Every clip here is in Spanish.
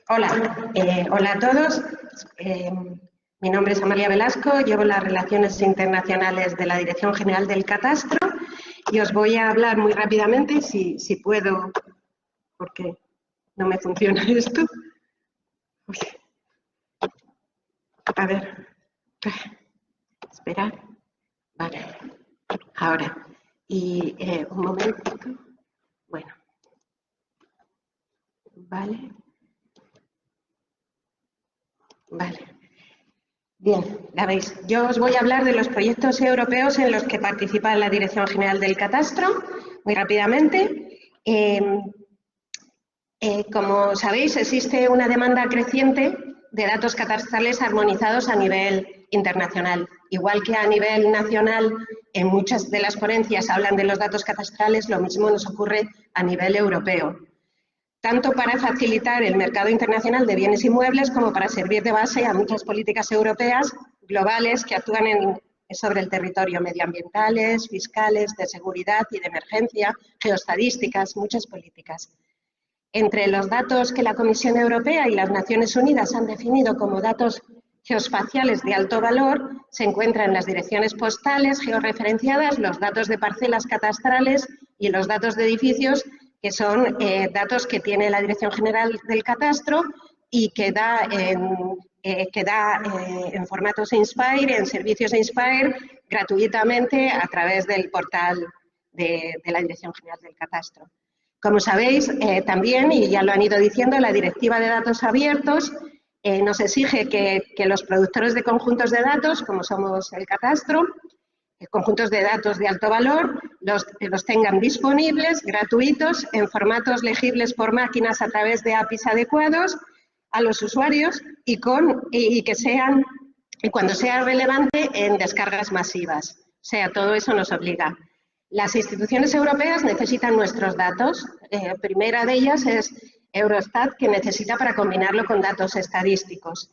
Hola a todos. Mi nombre es Amalia Velasco, llevo las Relaciones Internacionales de la Dirección General del Catastro y os voy a hablar muy rápidamente, si puedo, porque no me funciona esto. Uy. A ver, esperar. Vale, ahora. Y un momentito. Bueno, vale. Bien, la veis. Yo os voy a hablar de los proyectos europeos en los que participa la Dirección General del Catastro, muy rápidamente. Como sabéis, existe una demanda creciente de datos catastrales armonizados a nivel internacional. Igual que a nivel nacional, en muchas de las ponencias hablan de los datos catastrales, lo mismo nos ocurre a nivel europeo, tanto para facilitar el mercado internacional de bienes inmuebles como para servir de base a muchas políticas europeas globales que actúan sobre el territorio, medioambientales, fiscales, de seguridad y de emergencia, geoestadísticas, muchas políticas. Entre los datos que la Comisión Europea y las Naciones Unidas han definido como datos geoespaciales de alto valor, se encuentran las direcciones postales georreferenciadas, los datos de parcelas catastrales y los datos de edificios, que son datos que tiene la Dirección General del Catastro y que da en formatos Inspire, en servicios Inspire, gratuitamente a través del portal de la Dirección General del Catastro. Como sabéis, también, y ya lo han ido diciendo, la Directiva de Datos Abiertos nos exige que los productores de conjuntos de datos, como somos el Catastro, conjuntos de datos de alto valor, los tengan disponibles, gratuitos, en formatos legibles por máquinas a través de APIs adecuados a los usuarios y que sean, y cuando sea relevante, en descargas masivas. O sea, todo eso nos obliga. Las instituciones europeas necesitan nuestros datos. Primera de ellas es Eurostat, que necesita para combinarlo con datos estadísticos.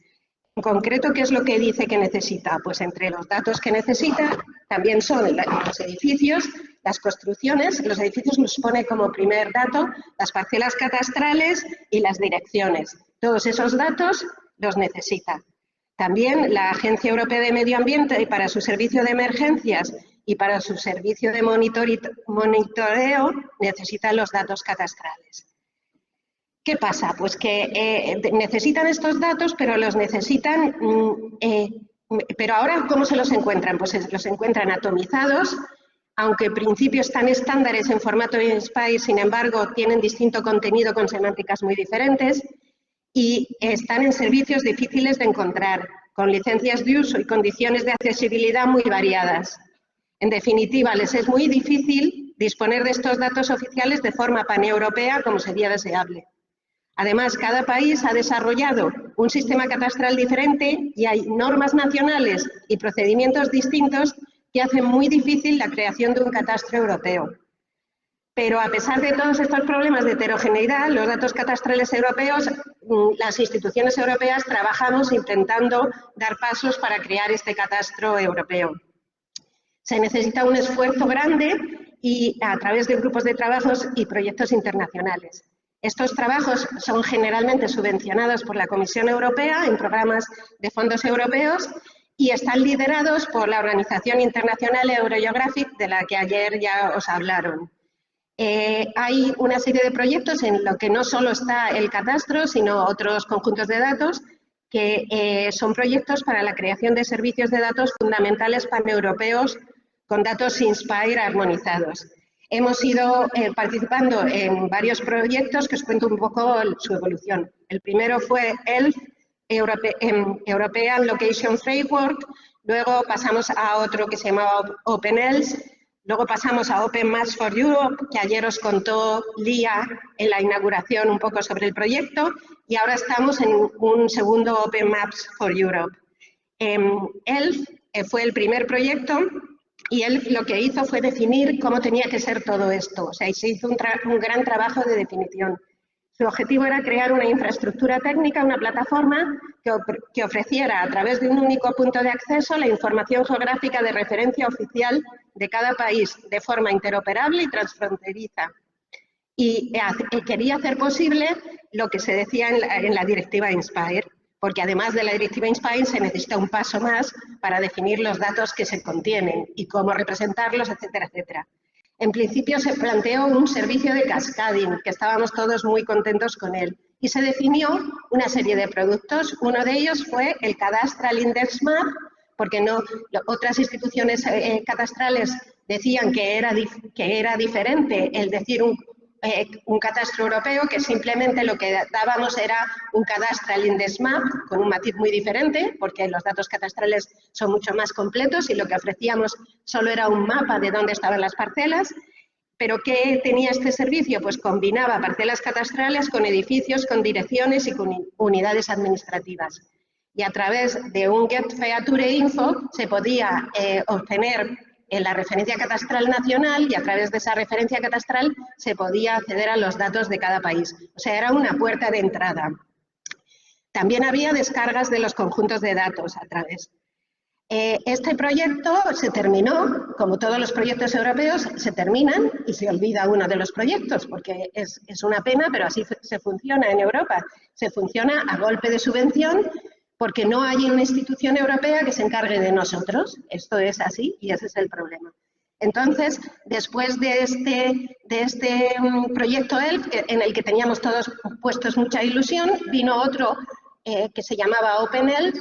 En concreto, ¿qué es lo que dice que necesita? Pues entre los datos que necesita también son los edificios, las construcciones. Los edificios nos pone como primer dato las parcelas catastrales y las direcciones. Todos esos datos los necesita. También la Agencia Europea de Medio Ambiente, para su servicio de emergencias y para su servicio de monitoreo, necesita los datos catastrales. ¿Qué pasa? Pues que necesitan estos datos, pero los necesitan, pero ahora ¿cómo se los encuentran? Pues los encuentran atomizados, aunque en principio están estándares en formato Inspire, sin embargo tienen distinto contenido con semánticas muy diferentes y están en servicios difíciles de encontrar, con licencias de uso y condiciones de accesibilidad muy variadas. En definitiva, les es muy difícil disponer de estos datos oficiales de forma paneuropea como sería deseable. Además, cada país ha desarrollado un sistema catastral diferente y hay normas nacionales y procedimientos distintos que hacen muy difícil la creación de un catastro europeo. Pero a pesar de todos estos problemas de heterogeneidad, los datos catastrales europeos, las instituciones europeas trabajamos intentando dar pasos para crear este catastro europeo. Se necesita un esfuerzo grande y a través de grupos de trabajos y proyectos internacionales. Estos trabajos son generalmente subvencionados por la Comisión Europea en programas de fondos europeos y están liderados por la Organización Internacional Eurogeographic, de la que ayer ya os hablaron. Hay una serie de proyectos en los que no solo está el catastro, sino otros conjuntos de datos, que son proyectos para la creación de servicios de datos fundamentales paneuropeos con datos Inspire armonizados. Hemos ido participando en varios proyectos que os cuento un poco su evolución. El primero fue ELF, European Location Framework, luego pasamos a otro que se llamaba OpenELS, luego pasamos a Open Maps for Europe, que ayer os contó Lía en la inauguración un poco sobre el proyecto, y ahora estamos en un segundo Open Maps for Europe. ELF fue el primer proyecto y él lo que hizo fue definir cómo tenía que ser todo esto. O sea, se hizo un gran trabajo de definición. Su objetivo era crear una infraestructura técnica, una plataforma que ofreciera a través de un único punto de acceso la información geográfica de referencia oficial de cada país de forma interoperable y transfronteriza. y quería hacer posible lo que se decía en la directiva INSPIRE, porque además de la directiva INSPIRE se necesita un paso más para definir los datos que se contienen y cómo representarlos, etcétera, etcétera. En principio se planteó un servicio de cascading, que estábamos todos muy contentos con él, y se definió una serie de productos. Uno de ellos fue el Cadastral Index Map, porque otras instituciones cadastrales decían que era diferente el decir un catastro europeo, que simplemente lo que dábamos era un Cadastral Index Map, con un matiz muy diferente, porque los datos cadastrales son mucho más completos y lo que ofrecíamos solo era un mapa de dónde estaban las parcelas. ¿Pero qué tenía este servicio? Pues combinaba parcelas cadastrales con edificios, con direcciones y con unidades administrativas. Y a través de un Get Feature Info se podía obtener la referencia catastral nacional y a través de esa referencia catastral se podía acceder a los datos de cada país. O sea, era una puerta de entrada. También había descargas de los conjuntos de datos a través. Este proyecto se terminó, como todos los proyectos europeos, se terminan y se olvida uno de los proyectos, porque es una pena, pero así se funciona en Europa. Se funciona a golpe de subvención, porque no hay una institución europea que se encargue de nosotros. Esto es así y ese es el problema. Entonces, después de este proyecto ELF, en el que teníamos todos puestos mucha ilusión, vino otro que se llamaba OpenELF,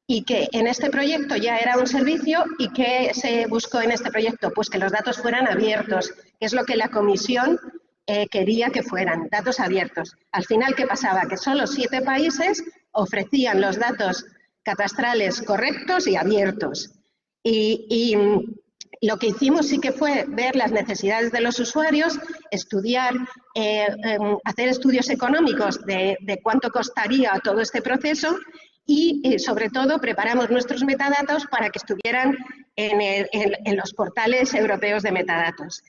y que en este proyecto ya era un servicio. ¿Y qué se buscó en este proyecto? Pues que los datos fueran abiertos, que es lo que la Comisión quería que fueran, datos abiertos. Al final, ¿qué pasaba? Que solo 7 países ofrecían los datos cadastrales correctos y abiertos. Y lo que hicimos sí que fue ver las necesidades de los usuarios, estudiar, hacer estudios económicos de cuánto costaría todo este proceso y, sobre todo, preparamos nuestros metadatos para que estuvieran en los portales europeos de metadatos.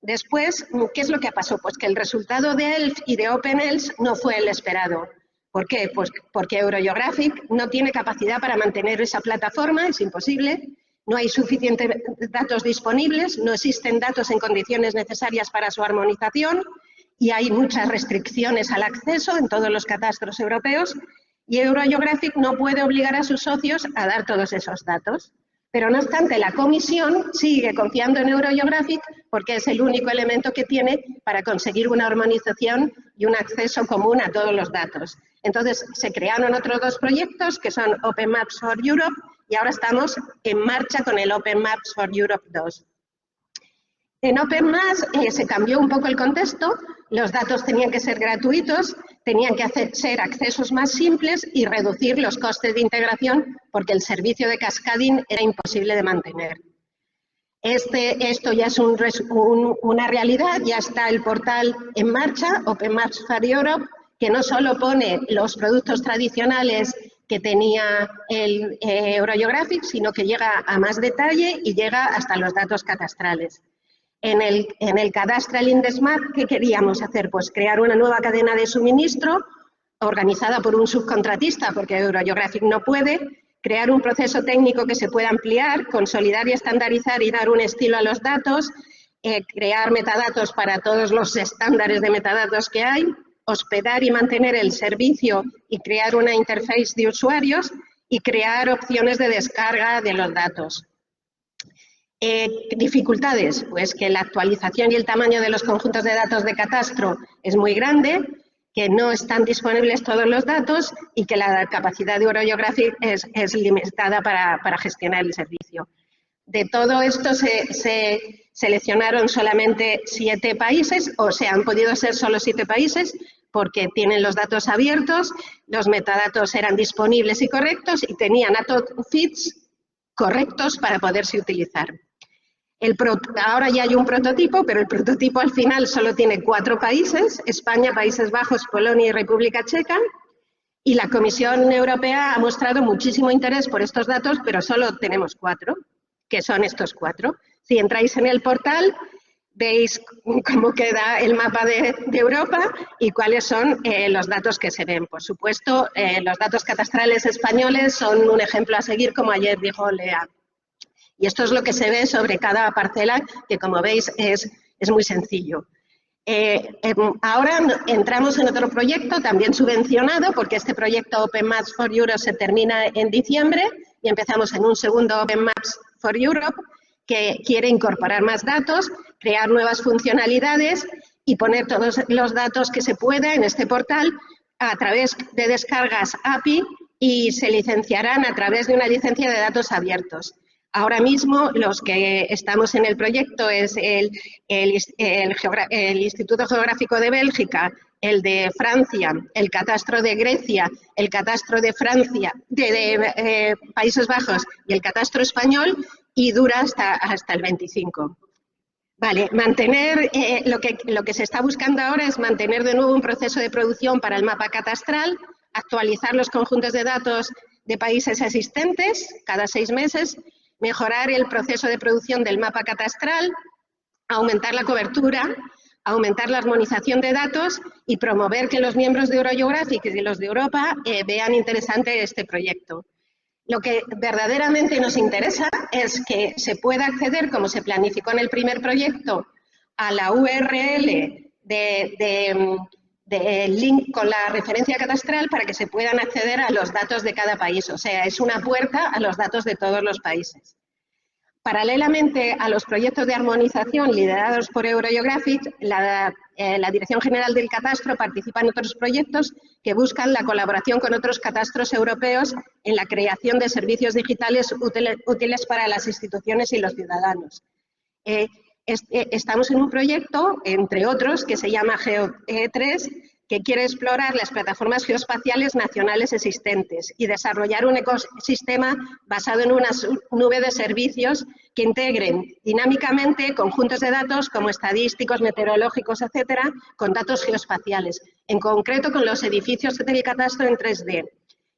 Después, ¿qué es lo que pasó? Pues que el resultado de ELF y de OpenELF no fue el esperado. ¿Por qué? Pues porque Eurogeographic no tiene capacidad para mantener esa plataforma, es imposible, no hay suficientes datos disponibles, no existen datos en condiciones necesarias para su armonización y hay muchas restricciones al acceso en todos los catastros europeos y Eurogeographic no puede obligar a sus socios a dar todos esos datos. Pero no obstante, la Comisión sigue confiando en Eurogeographic porque es el único elemento que tiene para conseguir una armonización y un acceso común a todos los datos. Entonces, se crearon otros 2 proyectos que son Open Maps for Europe y ahora estamos en marcha con el Open Maps for Europe 2. En Open Maps se cambió un poco el contexto, los datos tenían que ser gratuitos, tenían que ser accesos más simples y reducir los costes de integración porque el servicio de cascading era imposible de mantener. Esto ya es una realidad, ya está el portal en marcha, Open Maps for Europe, que no solo pone los productos tradicionales que tenía el Eurogeographic, sino que llega a más detalle y llega hasta los datos cadastrales. En el Cadastral Index Map, ¿qué queríamos hacer? Pues crear una nueva cadena de suministro organizada por un subcontratista, porque Eurogeographic no puede, crear un proceso técnico que se pueda ampliar, consolidar y estandarizar y dar un estilo a los datos, crear metadatos para todos los estándares de metadatos que hay, hospedar y mantener el servicio y crear una interface de usuarios y crear opciones de descarga de los datos. Dificultades, pues que la actualización y el tamaño de los conjuntos de datos de catastro es muy grande, que no están disponibles todos los datos y que la capacidad de Eurogeographic es limitada para gestionar el servicio. De todo esto se seleccionaron solamente 7 países, o sea, han podido ser solo 7 países porque tienen los datos abiertos, los metadatos eran disponibles y correctos y tenían AutoFits correctos para poderse utilizar. Ahora ya hay un prototipo, pero el prototipo al final solo tiene 4 países, España, Países Bajos, Polonia y República Checa, y la Comisión Europea ha mostrado muchísimo interés por estos datos, pero solo tenemos 4, que son estos 4. Si entráis en el portal, veis cómo queda el mapa de Europa y cuáles son los datos que se ven. Por supuesto, los datos cadastrales españoles son un ejemplo a seguir, como ayer dijo Lea. Y esto es lo que se ve sobre cada parcela, que como veis es muy sencillo. Ahora entramos en otro proyecto también subvencionado, porque este proyecto Open Maps for Europe se termina en diciembre y empezamos en un segundo Open Maps for Europe que quiere incorporar más datos, crear nuevas funcionalidades y poner todos los datos que se pueda en este portal a través de descargas API y se licenciarán a través de una licencia de datos abiertos. Ahora mismo los que estamos en el proyecto es el Instituto Geográfico de Bélgica, el de Francia, el Catastro de Grecia, el Catastro de Francia, de Países Bajos y el Catastro Español, y dura hasta el 25. Vale, mantener, lo que se está buscando ahora es mantener de nuevo un proceso de producción para el mapa catastral, actualizar los conjuntos de datos de países existentes cada 6 meses, mejorar el proceso de producción del mapa catastral, aumentar la cobertura, aumentar la armonización de datos y promover que los miembros de Eurogeographic y los de Europa vean interesante este proyecto. Lo que verdaderamente nos interesa es que se pueda acceder, como se planificó en el primer proyecto, a la URL del link con la referencia catastral para que se puedan acceder a los datos de cada país. O sea, es una puerta a los datos de todos los países. Paralelamente a los proyectos de armonización liderados por Eurogeographic, la Dirección General del Catastro participa en otros proyectos que buscan la colaboración con otros catastros europeos en la creación de servicios digitales útiles para las instituciones y los ciudadanos. Estamos en un proyecto, entre otros, que se llama GEO3, que quiere explorar las plataformas geoespaciales nacionales existentes y desarrollar un ecosistema basado en una nube de servicios que integren dinámicamente conjuntos de datos como estadísticos, meteorológicos, etcétera, con datos geoespaciales, en concreto con los edificios del catastro en 3D,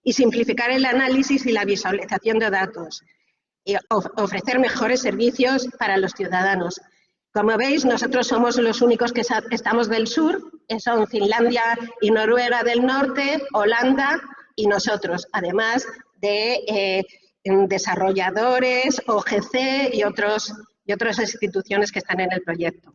y simplificar el análisis y la visualización de datos, y ofrecer mejores servicios para los ciudadanos. Como veis, nosotros somos los únicos que estamos del sur, son Finlandia y Noruega del norte, Holanda y nosotros, además de desarrolladores, OGC y otras instituciones que están en el proyecto.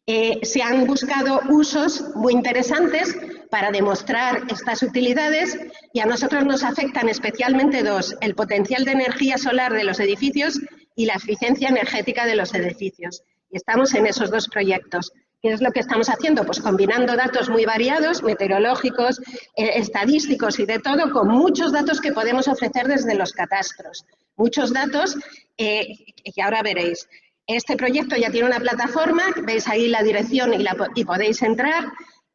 Se han buscado usos muy interesantes para demostrar estas utilidades y a nosotros nos afectan especialmente dos: el potencial de energía solar de los edificios y la eficiencia energética de los edificios. Y estamos en esos dos proyectos. ¿Qué es lo que estamos haciendo? Pues combinando datos muy variados, meteorológicos, estadísticos y de todo, con muchos datos que podemos ofrecer desde los catastros. Muchos datos que ahora veréis. Este proyecto ya tiene una plataforma, veis ahí la dirección y podéis entrar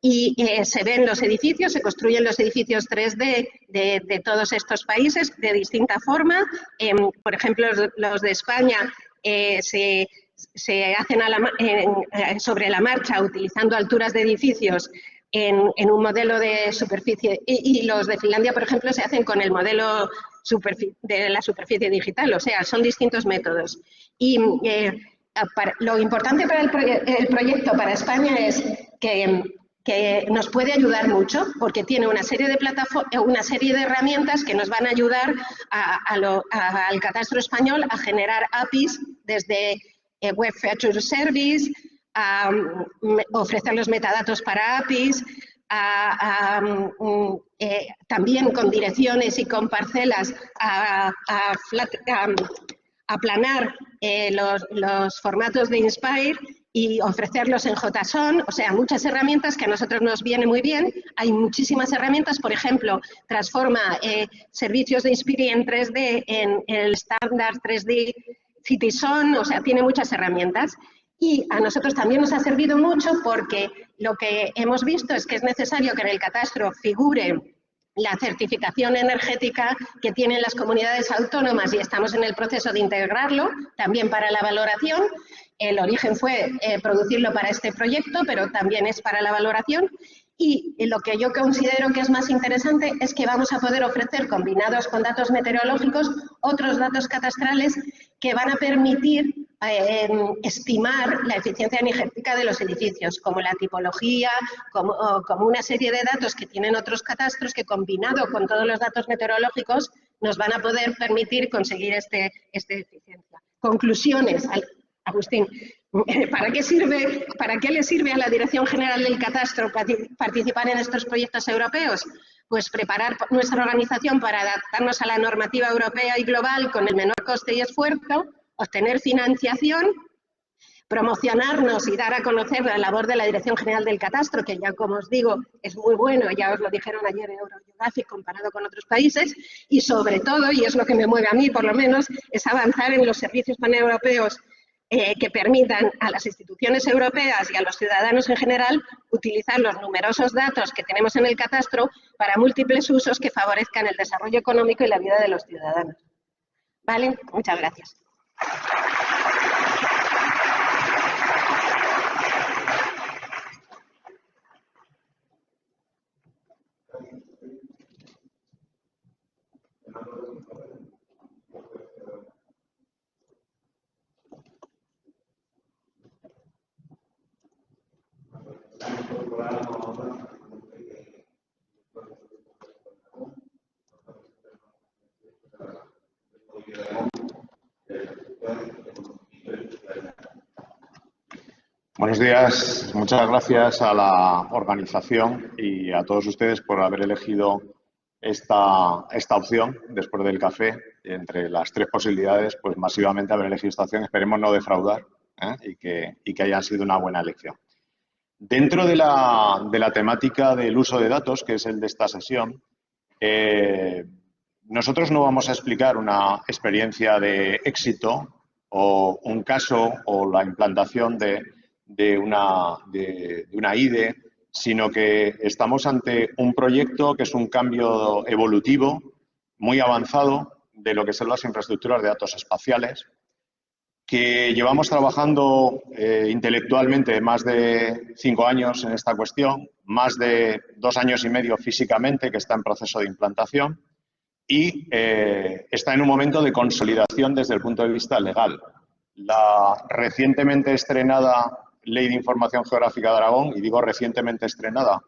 y se ven los edificios, se construyen los edificios 3D de todos estos países de distinta forma. Por ejemplo, los de España se hacen sobre la marcha utilizando alturas de edificios en un modelo de superficie y los de Finlandia, por ejemplo, se hacen con el modelo de la superficie digital, o sea, son distintos métodos. Y lo importante para el proyecto para España es que nos puede ayudar mucho porque tiene una serie de herramientas que nos van a ayudar al catastro español a generar APIs desde Web Feature Service, a ofrecer los metadatos para APIs, también con direcciones y con parcelas aplanar los formatos de Inspire y ofrecerlos en JSON, o sea, muchas herramientas que a nosotros nos viene muy bien. Hay muchísimas herramientas, por ejemplo, transforma servicios de Inspire en 3D en el estándar 3D CityZone, o sea, tiene muchas herramientas. Y a nosotros también nos ha servido mucho porque lo que hemos visto es que es necesario que en el catastro figure la certificación energética que tienen las comunidades autónomas y estamos en el proceso de integrarlo también para la valoración. El origen fue producirlo para este proyecto, pero también es para la valoración. Y lo que yo considero que es más interesante es que vamos a poder ofrecer, combinados con datos meteorológicos, otros datos catastrales que van a permitir estimar la eficiencia energética de los edificios, como la tipología, como una serie de datos que tienen otros catastros que, combinado con todos los datos meteorológicos, nos van a poder permitir conseguir esta eficiencia. Conclusiones, Agustín. ¿Para qué le sirve a la Dirección General del Catastro participar en estos proyectos europeos? Pues preparar nuestra organización para adaptarnos a la normativa europea y global con el menor coste y esfuerzo, obtener financiación, promocionarnos y dar a conocer la labor de la Dirección General del Catastro, que ya, como os digo, es muy bueno, ya os lo dijeron ayer en Eurogeographic comparado con otros países, y sobre todo, y es lo que me mueve a mí por lo menos, es avanzar en los servicios paneuropeos que permitan a las instituciones europeas y a los ciudadanos en general utilizar los numerosos datos que tenemos en el catastro para múltiples usos que favorezcan el desarrollo económico y la vida de los ciudadanos. ¿Vale? Muchas gracias. Buenos días. Muchas gracias a la organización y a todos ustedes por haber elegido esta opción después del café. Entre las tres posibilidades, pues masivamente haber elegido esta opción. Esperemos no defraudar y que haya sido una buena elección. Dentro de la temática del uso de datos, que es el de esta sesión, nosotros no vamos a explicar una experiencia de éxito o un caso o la implantación de una IDE, sino que estamos ante un proyecto que es un cambio evolutivo muy avanzado de lo que son las infraestructuras de datos espaciales, que llevamos trabajando intelectualmente más de 5 años en esta cuestión, más de 2 años y medio físicamente, que está en proceso de implantación, y está en un momento de consolidación desde el punto de vista legal. La recientemente estrenada Ley de Información Geográfica de Aragón, y digo recientemente estrenada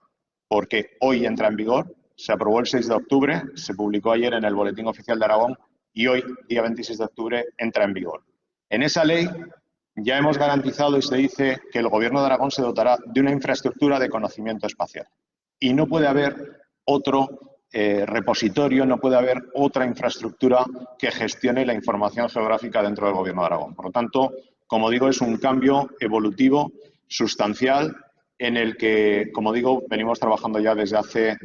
porque hoy entra en vigor, se aprobó el 6 de octubre, se publicó ayer en el Boletín Oficial de Aragón y hoy, día 26 de octubre, entra en vigor. En esa ley ya hemos garantizado y se dice que el Gobierno de Aragón se dotará de una infraestructura de conocimiento espacial. Y no puede haber otro repositorio, no puede haber otra infraestructura que gestione la información geográfica dentro del Gobierno de Aragón. Por lo tanto, como digo, es un cambio evolutivo sustancial en el que, como digo, venimos trabajando ya desde hace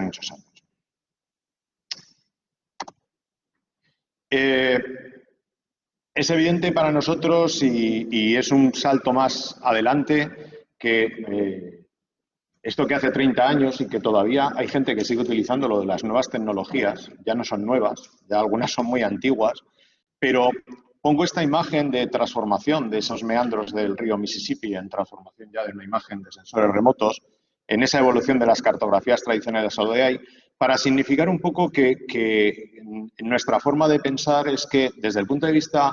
muchos años. Es evidente para nosotros y es un salto más adelante que esto que hace 30 años y que todavía hay gente que sigue utilizando lo de las nuevas tecnologías, ya no son nuevas, ya algunas son muy antiguas, pero pongo esta imagen de transformación de esos meandros del río Mississippi en transformación ya de una imagen de sensores remotos, en esa evolución de las cartografías tradicionales de hoy, para significar un poco que nuestra forma de pensar es que desde el punto de vista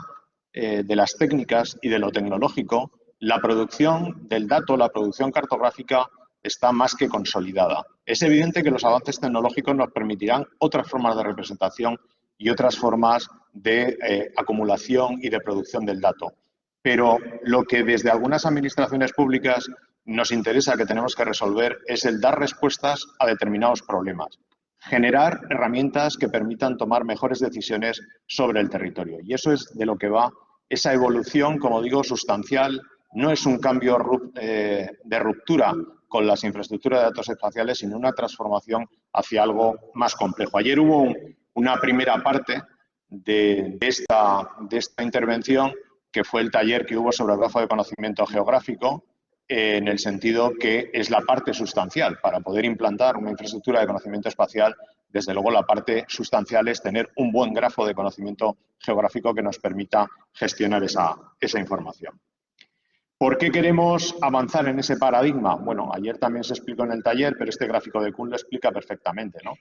de las técnicas y de lo tecnológico, la producción del dato, la producción cartográfica está más que consolidada. Es evidente que los avances tecnológicos nos permitirán otras formas de representación y otras formas de acumulación y de producción del dato. Pero lo que desde algunas administraciones públicas nos interesa, que tenemos que resolver, es el dar respuestas a determinados problemas. Generar herramientas que permitan tomar mejores decisiones sobre el territorio. Y eso es de lo que va esa evolución, como digo, sustancial. No es un cambio de ruptura con las infraestructuras de datos espaciales, sino una transformación hacia algo más complejo. Ayer hubo una primera parte de esta intervención, que fue el taller que hubo sobre el grafo de conocimiento geográfico, en el sentido que es la parte sustancial. Para poder implantar una infraestructura de conocimiento espacial, desde luego la parte sustancial es tener un buen grafo de conocimiento geográfico que nos permita gestionar esa información. ¿Por qué queremos avanzar en ese paradigma? Bueno, ayer también se explicó en el taller, pero este gráfico de Kuhn lo explica perfectamente, ¿no?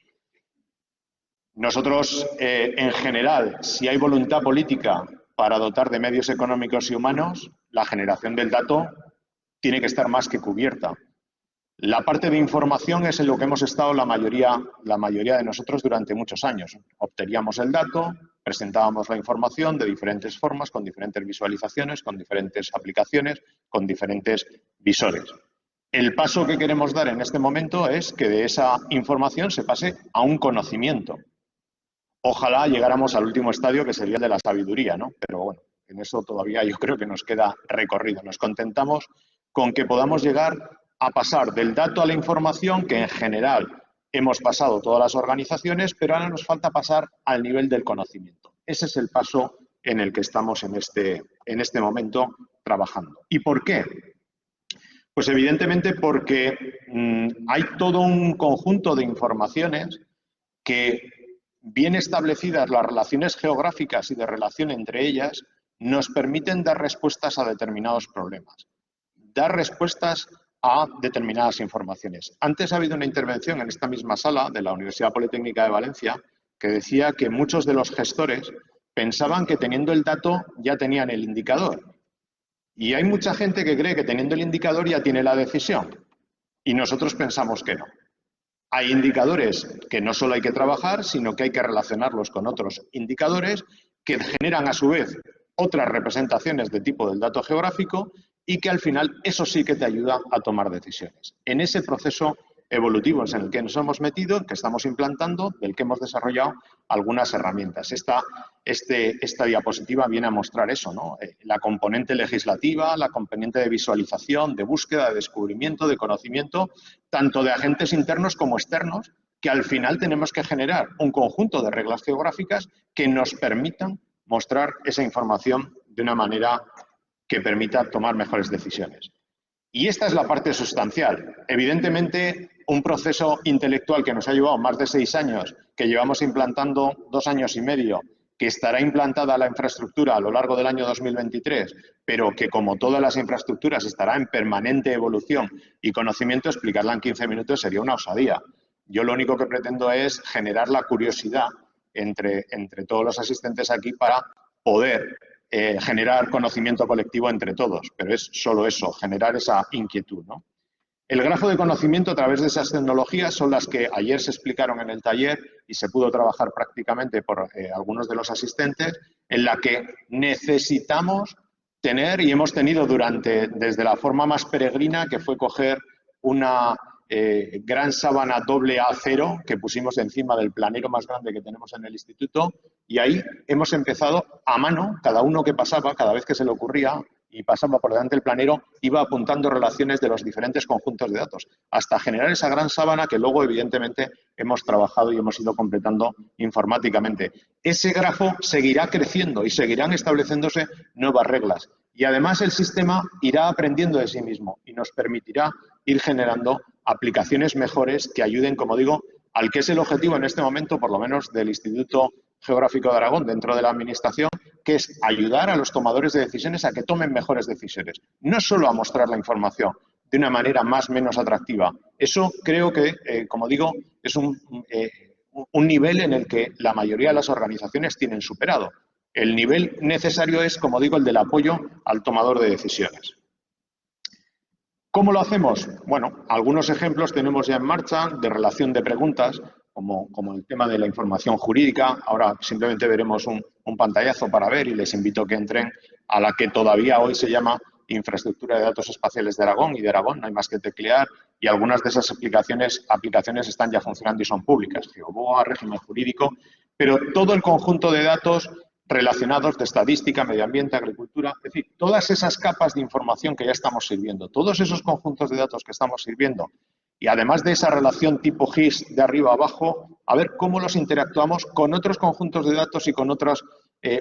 Nosotros, en general, si hay voluntad política para dotar de medios económicos y humanos, la generación del dato tiene que estar más que cubierta. La parte de información es en lo que hemos estado la mayoría de nosotros durante muchos años. Obteníamos el dato, presentábamos la información de diferentes formas, con diferentes visualizaciones, con diferentes aplicaciones, con diferentes visores. El paso que queremos dar en este momento es que de esa información se pase a un conocimiento. Ojalá llegáramos al último estadio, que sería el de la sabiduría, ¿no? Pero bueno, en eso todavía yo creo que nos queda recorrido. Nos contentamos con que podamos llegar a pasar del dato a la información, que en general hemos pasado todas las organizaciones, pero ahora nos falta pasar al nivel del conocimiento. Ese es el paso en el que estamos en este momento trabajando. ¿Y por qué? Pues evidentemente porque hay todo un conjunto de informaciones que, bien establecidas las relaciones geográficas y de relación entre ellas, nos permiten dar respuestas a determinados problemas, dar respuestas a determinadas informaciones. Antes ha habido una intervención en esta misma sala de la Universidad Politécnica de Valencia que decía que muchos de los gestores pensaban que teniendo el dato ya tenían el indicador. Y hay mucha gente que cree que teniendo el indicador ya tiene la decisión. Y nosotros pensamos que no. Hay indicadores que no solo hay que trabajar, sino que hay que relacionarlos con otros indicadores que generan a su vez otras representaciones de tipo del dato geográfico y que al final eso sí que te ayuda a tomar decisiones. En ese proceso evolutivo es en el que nos hemos metido, que estamos implantando, del que hemos desarrollado algunas herramientas. Esta diapositiva viene a mostrar eso, ¿no? La componente legislativa, la componente de visualización, de búsqueda, de descubrimiento, de conocimiento, tanto de agentes internos como externos, que al final tenemos que generar un conjunto de reglas geográficas que nos permitan mostrar esa información de una manera que permita tomar mejores decisiones. Y esta es la parte sustancial. Evidentemente, un proceso intelectual que nos ha llevado más de 6 años, que llevamos implantando 2 años y medio, que estará implantada la infraestructura a lo largo del año 2023, pero que, como todas las infraestructuras, estará en permanente evolución y conocimiento, explicarla en 15 minutos sería una osadía. Yo lo único que pretendo es generar la curiosidad entre todos los asistentes aquí para poder generar conocimiento colectivo entre todos, pero es solo eso, generar esa inquietud, ¿no? El grafo de conocimiento a través de esas tecnologías son las que ayer se explicaron en el taller y se pudo trabajar prácticamente por algunos de los asistentes, en la que necesitamos tener y hemos tenido desde la forma más peregrina, que fue coger una gran sábana doble A0 que pusimos encima del planero más grande que tenemos en el instituto, y ahí hemos empezado a mano, cada uno que pasaba, cada vez que se le ocurría y pasaba por delante del planero, iba apuntando relaciones de los diferentes conjuntos de datos, hasta generar esa gran sábana que luego, evidentemente, hemos trabajado y hemos ido completando informáticamente. Ese grafo seguirá creciendo y seguirán estableciéndose nuevas reglas. Y además el sistema irá aprendiendo de sí mismo y nos permitirá ir generando aplicaciones mejores que ayuden, como digo, al que es el objetivo en este momento, por lo menos del Instituto Geográfico de Aragón, dentro de la Administración, que es ayudar a los tomadores de decisiones a que tomen mejores decisiones. No solo a mostrar la información de una manera más o menos atractiva. Eso creo que, como digo, es un nivel en el que la mayoría de las organizaciones tienen superado. El nivel necesario es, como digo, el del apoyo al tomador de decisiones. ¿Cómo lo hacemos? Bueno, algunos ejemplos tenemos ya en marcha de relación de preguntas, como el tema de la información jurídica. Ahora simplemente veremos un pantallazo para ver y les invito a que entren a la que todavía hoy se llama Infraestructura de Datos Espaciales de Aragón y de Aragón, no hay más que teclear, y algunas de esas aplicaciones están ya funcionando y son públicas, GeoBoa, régimen jurídico, pero todo el conjunto de datos relacionados de estadística, medio ambiente, agricultura, es decir, todas esas capas de información que ya estamos sirviendo, todos esos conjuntos de datos que estamos sirviendo, y además de esa relación tipo GIS de arriba a abajo, a ver cómo los interactuamos con otros conjuntos de datos y con otras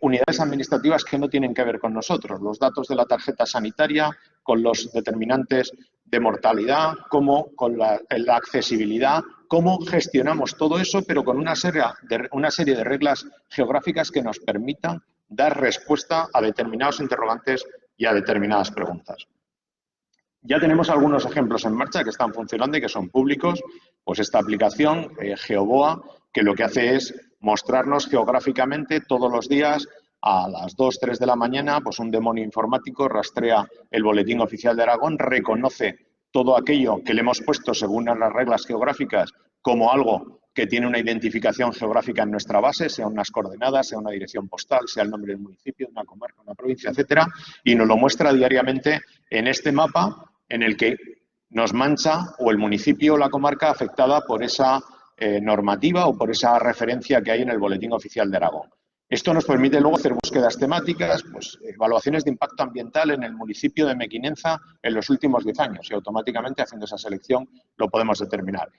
unidades administrativas que no tienen que ver con nosotros. Los datos de la tarjeta sanitaria, con los determinantes de mortalidad, como con la accesibilidad, cómo gestionamos todo eso, pero con una serie de reglas geográficas que nos permitan dar respuesta a determinados interrogantes y a determinadas preguntas. Ya tenemos algunos ejemplos en marcha que están funcionando y que son públicos. Pues esta aplicación, GeoBoa, que lo que hace es mostrarnos geográficamente todos los días a las 2, 3 de la mañana, pues un demonio informático rastrea el boletín oficial de Aragón, reconoce todo aquello que le hemos puesto según las reglas geográficas como algo que tiene una identificación geográfica en nuestra base, sea unas coordenadas, sea una dirección postal, sea el nombre del municipio, de una comarca, una provincia, etcétera, y nos lo muestra diariamente en este mapa en el que nos mancha o el municipio o la comarca afectada por esa normativa o por esa referencia que hay en el Boletín Oficial de Aragón. Esto nos permite luego hacer búsquedas temáticas, pues evaluaciones de impacto ambiental en el municipio de Mequinenza en los últimos 10 años y automáticamente haciendo esa selección lo podemos determinar.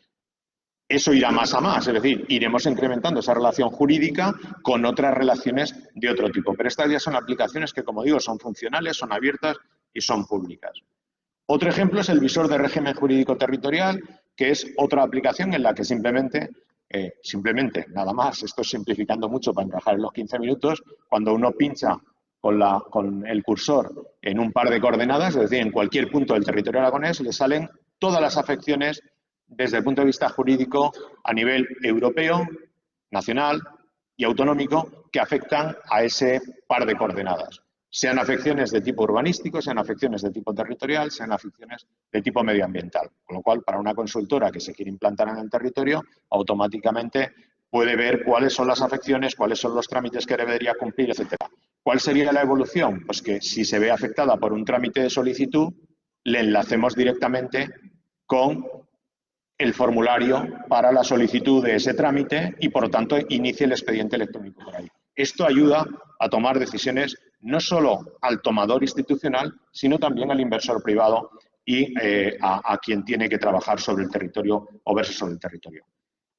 Eso irá más a más, es decir, iremos incrementando esa relación jurídica con otras relaciones de otro tipo. Pero estas ya son aplicaciones que, como digo, son funcionales, son abiertas y son públicas. Otro ejemplo es el visor de régimen jurídico territorial, que es otra aplicación en la que simplemente, nada más, esto es simplificando mucho para encajar en los 15 minutos, cuando uno pincha con el cursor en un par de coordenadas, es decir, en cualquier punto del territorio aragonés, le salen todas las afecciones desde el punto de vista jurídico a nivel europeo, nacional y autonómico que afectan a ese par de coordenadas. Sean afecciones de tipo urbanístico, sean afecciones de tipo territorial, sean afecciones de tipo medioambiental. Con lo cual, para una consultora que se quiere implantar en el territorio, automáticamente puede ver cuáles son las afecciones, cuáles son los trámites que debería cumplir, etcétera. ¿Cuál sería la evolución? Pues que si se ve afectada por un trámite de solicitud, le enlacemos directamente con el formulario para la solicitud de ese trámite y, por lo tanto, inicie el expediente electrónico por ahí. Esto ayuda a tomar decisiones no solo al tomador institucional, sino también al inversor privado y a quien tiene que trabajar sobre el territorio o verse sobre el territorio.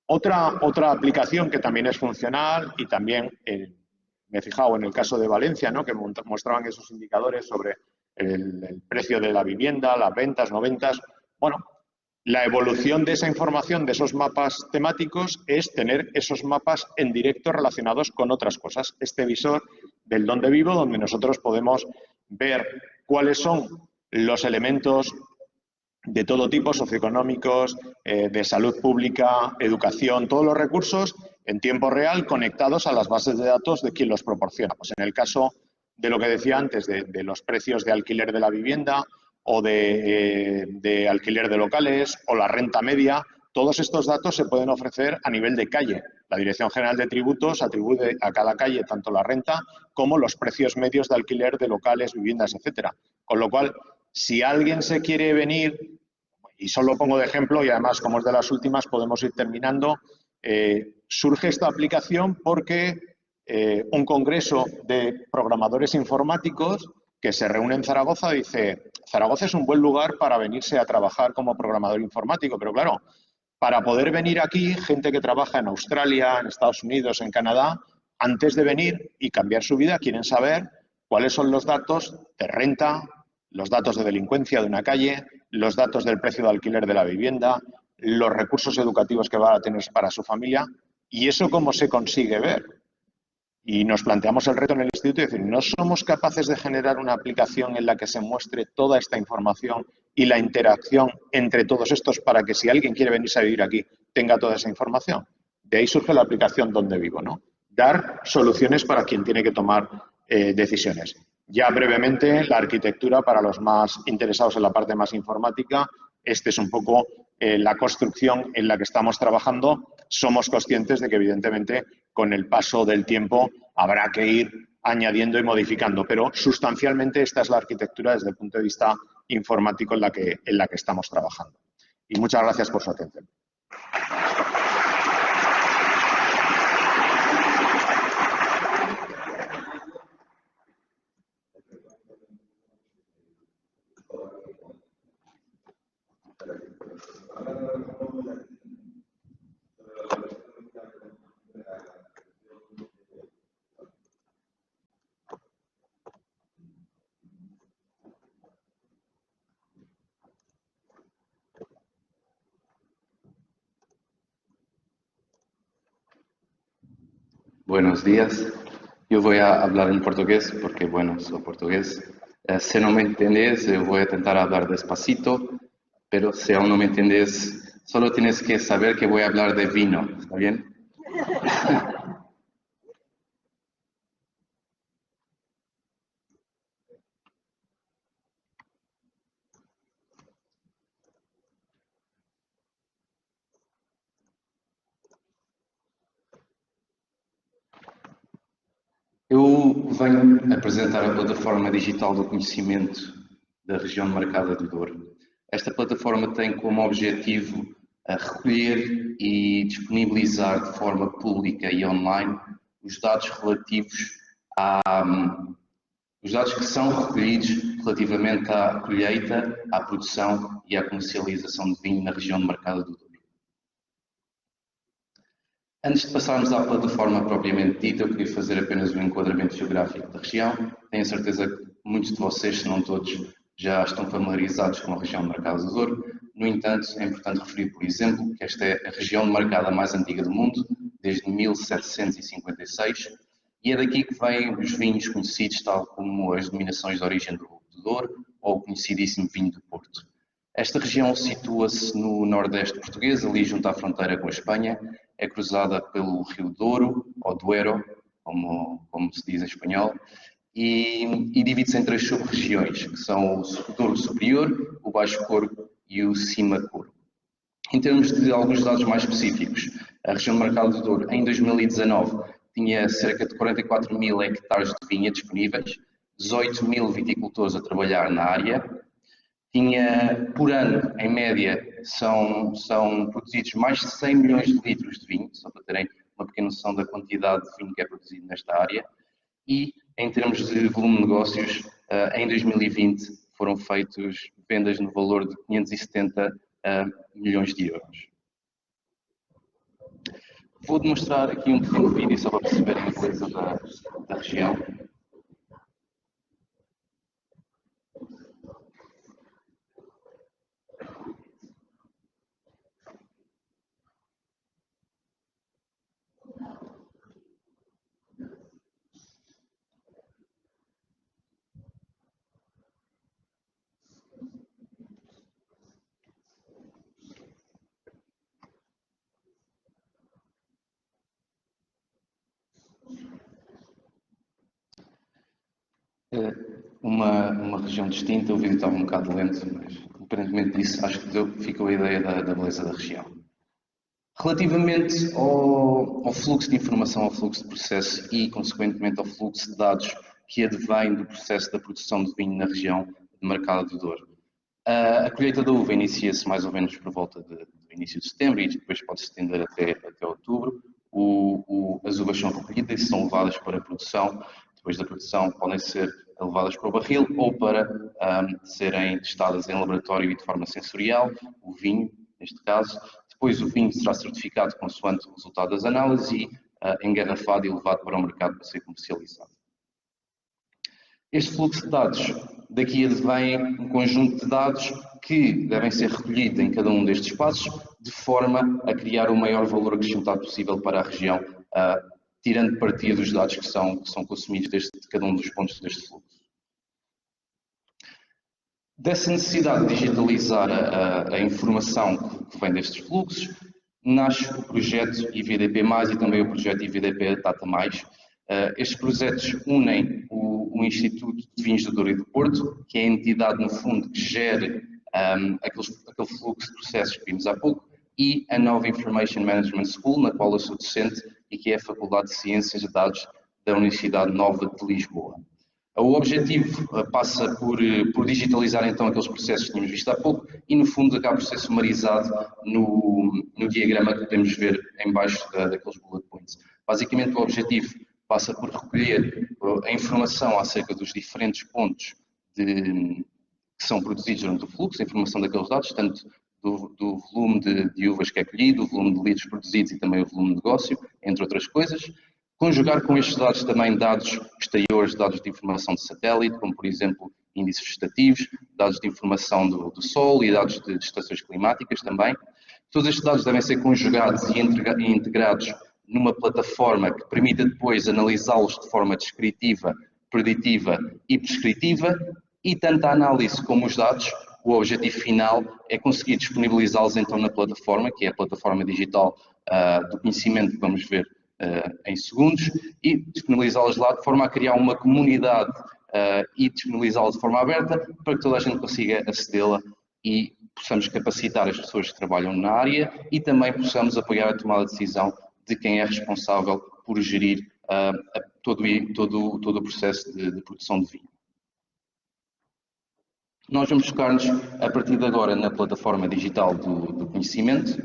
Otra aplicación que también es funcional y también me he fijado en el caso de Valencia, ¿no?, que mostraban esos indicadores sobre el precio de la vivienda, las ventas, no ventas. Bueno, la evolución de esa información, de esos mapas temáticos, es tener esos mapas en directo relacionados con otras cosas. Este visor del dónde vivo, donde nosotros podemos ver cuáles son los elementos de todo tipo, socioeconómicos, de salud pública, educación, todos los recursos en tiempo real conectados a las bases de datos de quien los proporciona. Pues en el caso de lo que decía antes, de los precios de alquiler de la vivienda o de alquiler de locales o la renta media, todos estos datos se pueden ofrecer a nivel de calle. La Dirección General de Tributos atribuye a cada calle tanto la renta como los precios medios de alquiler de locales, viviendas, etcétera. Con lo cual, si alguien se quiere venir, y solo pongo de ejemplo, y además como es de las últimas podemos ir terminando, surge esta aplicación porque un congreso de programadores informáticos que se reúne en Zaragoza dice: Zaragoza es un buen lugar para venirse a trabajar como programador informático, pero claro, para poder venir aquí, gente que trabaja en Australia, en Estados Unidos, en Canadá, antes de venir y cambiar su vida, quieren saber cuáles son los datos de renta, los datos de delincuencia de una calle, los datos del precio de alquiler de la vivienda, los recursos educativos que va a tener para su familia. ¿Y eso cómo se consigue ver? Y nos planteamos el reto en el instituto y decir, ¿no somos capaces de generar una aplicación en la que se muestre toda esta información y la interacción entre todos estos para que si alguien quiere venirse a vivir aquí tenga toda esa información? De ahí surge la aplicación Donde Vivo, ¿no? Dar soluciones para quien tiene que tomar decisiones. Ya brevemente, la arquitectura para los más interesados en la parte más informática. Este es un poco la construcción en la que estamos trabajando. Somos conscientes de que, evidentemente, con el paso del tiempo habrá que ir añadiendo y modificando, pero sustancialmente esta es la arquitectura desde el punto de vista informático en la que estamos trabajando. Y muchas gracias por su atención. Buenos días. Yo voy a hablar en portugués porque, bueno, soy portugués. Si no me entendés, voy a intentar hablar despacito, pero si aún no me entendés, solo tienes que saber que voy a hablar de vino, ¿está bien? Eu venho apresentar a plataforma digital do conhecimento da região demarcada do Douro. Esta plataforma tem como objetivo recolher e disponibilizar de forma pública e online os dados relativos os dados que são recolhidos relativamente à colheita, à produção e à comercialização de vinho na região demarcada do Douro. Antes de passarmos à plataforma propriamente dita, eu queria fazer apenas um enquadramento geográfico da região. Tenho certeza que muitos de vocês, se não todos, já estão familiarizados com a região demarcada do Douro. No entanto, é importante referir, por exemplo, que esta é a região demarcada mais antiga do mundo, desde 1756, e é daqui que vêm os vinhos conhecidos, tal como as denominações de origem do Douro ou o conhecidíssimo vinho do Porto. Esta região situa-se no nordeste português, ali junto à fronteira com a Espanha, é cruzada pelo rio Douro, ou Duero, como se diz em espanhol, e divide-se em 3 sub-regiões, que são o Douro Superior, o Baixo Corgo e o Cima Corgo. Em termos de alguns dados mais específicos, a região demarcada do Douro, em 2019, tinha cerca de 44 mil hectares de vinha disponíveis, 18 mil viticultores a trabalhar na área, tinha, por ano, em média, são produzidos mais de 100 milhões de litros de vinho, só para terem uma pequena noção da quantidade de vinho que é produzido nesta área, e, em termos de volume de negócios, em 2020 foram feitas vendas no valor de 570 milhões de euros. Vou demonstrar aqui um pequeno vídeo só para perceberem a beleza da região. Uma região distinta, o vídeo estava um bocado lento, mas independentemente disso, acho que ficou a ideia da beleza da região. Relativamente ao fluxo de informação, ao fluxo de processo e, consequentemente, ao fluxo de dados que advém do processo da produção de vinho na região demarcada do Douro. A colheita da uva inicia-se mais ou menos por volta do início de setembro e depois pode se estender até outubro. As uvas são recolhidas e são levadas para a produção. Depois da produção podem ser levadas para o barril ou para serem testadas em laboratório e de forma sensorial, o vinho, neste caso. Depois o vinho será certificado consoante o resultado das análises e engarrafado e levado para o mercado para ser comercializado. Este fluxo de dados, daqui advém um conjunto de dados que devem ser recolhidos em cada um destes passos, de forma a criar o maior valor acrescentado possível para a região, tirando partido dos dados que são consumidos de cada um dos pontos deste fluxo. Dessa necessidade de digitalizar a informação que vem destes fluxos, nasce o projeto IVDP+, e também o projeto IVDP Data+. Estes projetos unem o Instituto de Vinhos do Douro e do Porto, que é a entidade, no fundo, que gere aquele fluxo de processos que vimos há pouco, e a Nova Information Management School, na qual eu sou docente, e que é a Faculdade de Ciências de Dados da Universidade Nova de Lisboa. O objetivo passa por digitalizar então aqueles processos que tínhamos visto há pouco e, no fundo, acaba por ser sumarizado no diagrama que podemos ver em baixo daqueles bullet points. Basicamente, o objetivo passa por recolher a informação acerca dos diferentes pontos que são produzidos durante o fluxo, a informação daqueles dados, tanto do volume de uvas que é colhido, o volume de litros produzidos e também o volume de negócio, entre outras coisas. Conjugar com estes dados também dados exteriores, dados de informação de satélite, como por exemplo índices vegetativos, dados de informação do solo e dados de estações climáticas também. Todos estes dados devem ser conjugados e integrados numa plataforma que permita depois analisá-los de forma descritiva, preditiva e prescritiva, e tanto a análise como os dados, o objetivo final é conseguir disponibilizá-los então na plataforma, que é a plataforma digital do conhecimento que vamos ver em segundos, e disponibilizá-las lá de forma a criar uma comunidade e disponibilizá-las de forma aberta para que toda a gente consiga acedê-la e possamos capacitar as pessoas que trabalham na área e também possamos apoiar a tomada de decisão de quem é responsável por gerir todo o processo de produção de vinho. Nós vamos focar-nos, a partir de agora, na plataforma digital do conhecimento.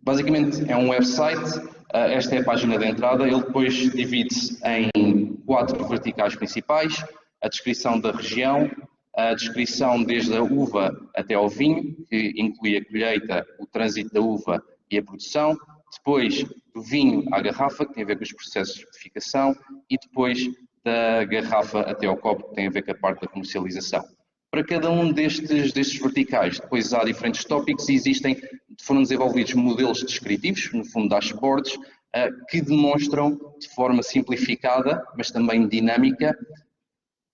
Basicamente, é um website, esta é a página de entrada, ele depois divide-se em 4 verticais principais: a descrição da região, a descrição desde a uva até ao vinho, que inclui a colheita, o trânsito da uva e a produção, depois do vinho à garrafa, que tem a ver com os processos de certificação, e depois da garrafa até ao copo, que tem a ver com a parte da comercialização. Para cada um destes verticais, depois há diferentes tópicos e foram desenvolvidos modelos descritivos, no fundo dashboards, que demonstram de forma simplificada, mas também dinâmica,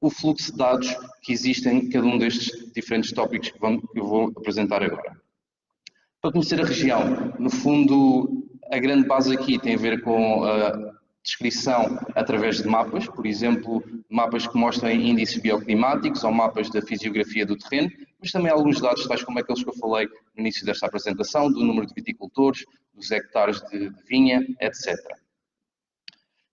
o fluxo de dados que existem em cada um destes diferentes tópicos que eu vou apresentar agora. Para conhecer a região, no fundo, a grande base aqui tem a ver com a descrição através de mapas, por exemplo, mapas que mostrem índices bioclimáticos ou mapas da fisiografia do terreno, mas também alguns dados, tais como aqueles que eu falei no início desta apresentação, do número de viticultores, dos hectares de vinha, etc.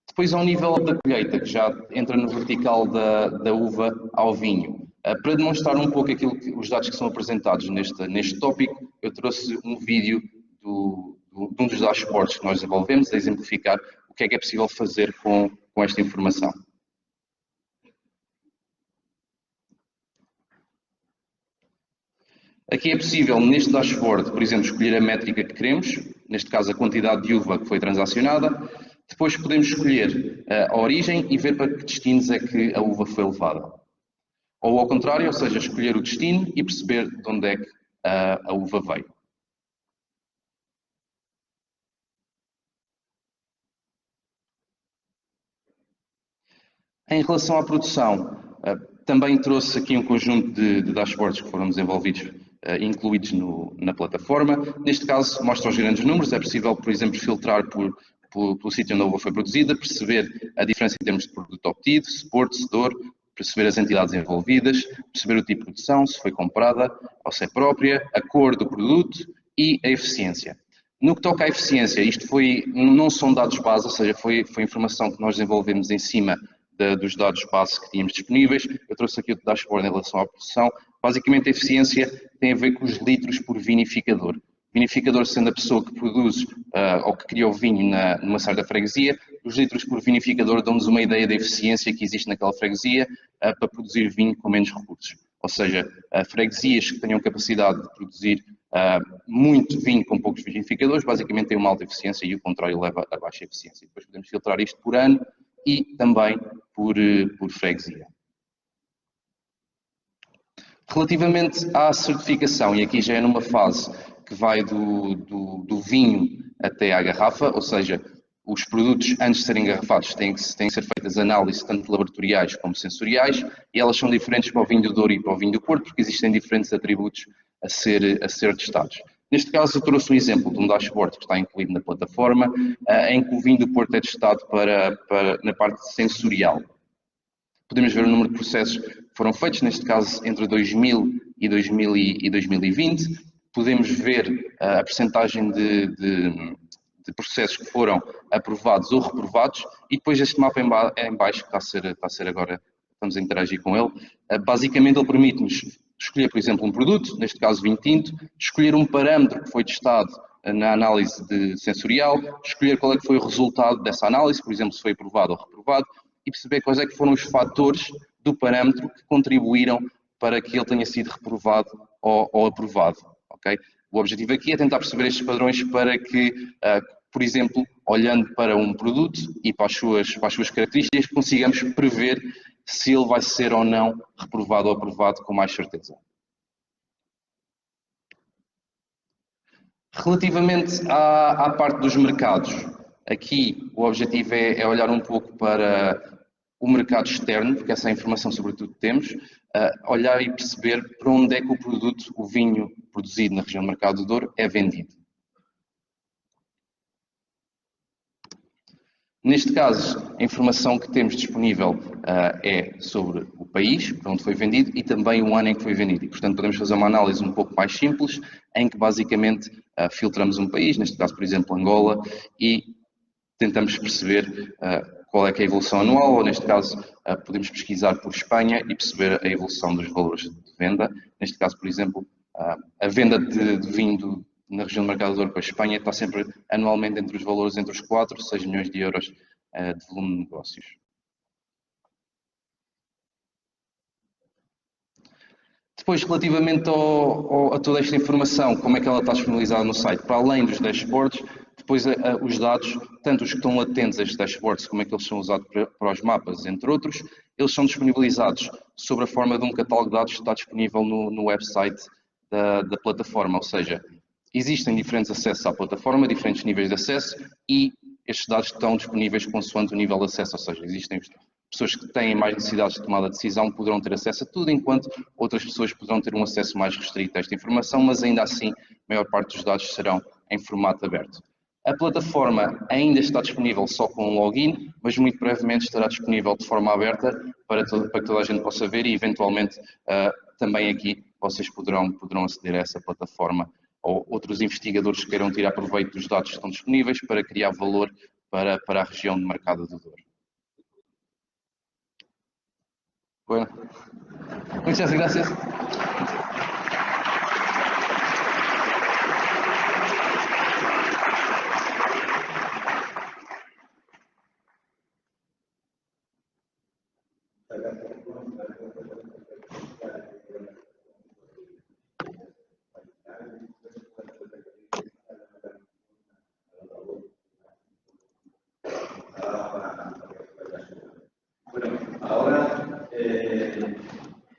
Depois, ao nível da colheita, que já entra no vertical da uva ao vinho. Para demonstrar um pouco os dados que são apresentados neste tópico, eu trouxe um vídeo de um dos dashboards que nós desenvolvemos, a exemplificar o que é possível fazer com esta informação. Aqui é possível, neste dashboard, por exemplo, escolher a métrica que queremos, neste caso a quantidade de uva que foi transacionada. Depois podemos escolher a origem e ver para que destinos é que a uva foi levada. Ou ao contrário, ou seja, escolher o destino e perceber de onde é que a uva veio. Em relação à produção, também trouxe aqui um conjunto de dashboards que foram desenvolvidos, incluídos na plataforma. Neste caso, mostra os grandes números. É possível, por exemplo, filtrar pelo sítio onde a uva foi produzida, perceber a diferença em termos de produto obtido, suporte, sedor, perceber as entidades envolvidas, perceber o tipo de produção, se foi comprada ou se é própria, a cor do produto e a eficiência. No que toca à eficiência, isto não são dados base, ou seja, foi informação que nós desenvolvemos em cima dos dados base que tínhamos disponíveis. Eu trouxe aqui o dashboard em relação à produção. Basicamente, a eficiência tem a ver com os litros por vinificador. Vinificador sendo a pessoa que produz ou que cria o vinho numa certa freguesia, os litros por vinificador dão-nos uma ideia da eficiência que existe naquela freguesia para produzir vinho com menos recursos. Ou seja, freguesias que tenham capacidade de produzir muito vinho com poucos vinificadores, basicamente têm uma alta eficiência e o contrário leva a baixa eficiência. Depois podemos filtrar isto por ano e também por freguesia. Relativamente à certificação, e aqui já é numa fase que vai do vinho até à garrafa, ou seja, os produtos antes de serem engarrafados têm que ser feitas análises tanto laboratoriais como sensoriais, e elas são diferentes para o vinho do Douro e para o vinho do Porto, porque existem diferentes atributos a ser testados. Neste caso, eu trouxe um exemplo de um dashboard que está incluído na plataforma, em que o vinho do Porto é testado na parte sensorial. Podemos ver o número de processos que foram feitos, neste caso entre 2000 e 2020. Podemos ver a percentagem de processos que foram aprovados ou reprovados, e depois este mapa em baixo, que está a ser agora, estamos a interagir com ele, basicamente ele permite-nos escolher, por exemplo, um produto, neste caso vinho tinto, escolher um parâmetro que foi testado na análise sensorial, escolher qual é que foi o resultado dessa análise, por exemplo, se foi aprovado ou reprovado, e perceber quais é que foram os fatores do parâmetro que contribuíram para que ele tenha sido reprovado ou aprovado. Okay? O objetivo aqui é tentar perceber estes padrões para que, por exemplo, olhando para um produto e para as suas características, consigamos prever se ele vai ser ou não reprovado ou aprovado com mais certeza. Relativamente à parte dos mercados, aqui o objetivo é olhar um pouco para o mercado externo, porque essa é a informação sobretudo que temos, olhar e perceber para onde é que o produto, o vinho produzido na região do Mercado do Douro, é vendido. Neste caso, a informação que temos disponível é sobre o país, para onde foi vendido, e também o ano em que foi vendido. E, portanto, podemos fazer uma análise um pouco mais simples, em que basicamente filtramos um país, neste caso, por exemplo, Angola, e tentamos perceber qual é que é a evolução anual, ou neste caso podemos pesquisar por Espanha e perceber a evolução dos valores de venda. Neste caso, por exemplo, a venda de vinho na região do mercado de Douro com a Espanha está sempre anualmente entre os valores entre os 4 e 6 milhões de euros de volume de negócios. Depois, relativamente a toda esta informação, como é que ela está disponibilizada no site? Para além dos dashboards, depois os dados, tanto os que estão latentes a estes dashboards, como é que eles são usados para os mapas, entre outros, eles são disponibilizados sob a forma de um catálogo de dados que está disponível no website da plataforma, ou seja, existem diferentes acessos à plataforma, diferentes níveis de acesso e estes dados estão disponíveis consoante o nível de acesso, ou seja, existem pessoas que têm mais necessidades de tomada de decisão poderão ter acesso a tudo, enquanto outras pessoas poderão ter um acesso mais restrito a esta informação, mas ainda assim a maior parte dos dados serão em formato aberto. A plataforma ainda está disponível só com um login, mas muito brevemente estará disponível de forma aberta para que toda a gente possa ver e eventualmente também aqui vocês poderão aceder a essa plataforma ou outros investigadores que queiram tirar proveito dos dados que estão disponíveis para criar valor para a região de mercado do Douro. Bueno, muchas gracias. Bueno, ahora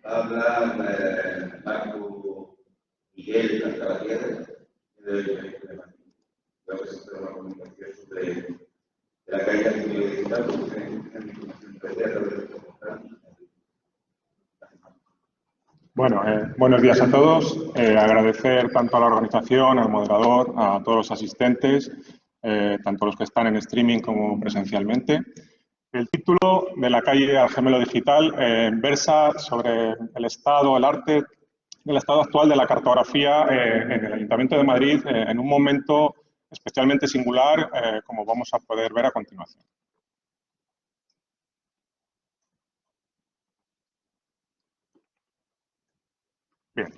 habla Marco Miguel Cascaballera de Madrid. Creo que se hace una comunicación sobre la caída del medio digital, porque tienen información precisa de lo que Bueno, buenos días a todos. Agradecer tanto a la organización, al moderador, a todos los asistentes, tanto los que están en streaming como presencialmente. El título de la calle al gemelo digital versa sobre el estado, el arte, el estado actual de la cartografía en el Ayuntamiento de Madrid en un momento especialmente singular, como vamos a poder ver a continuación. Bien.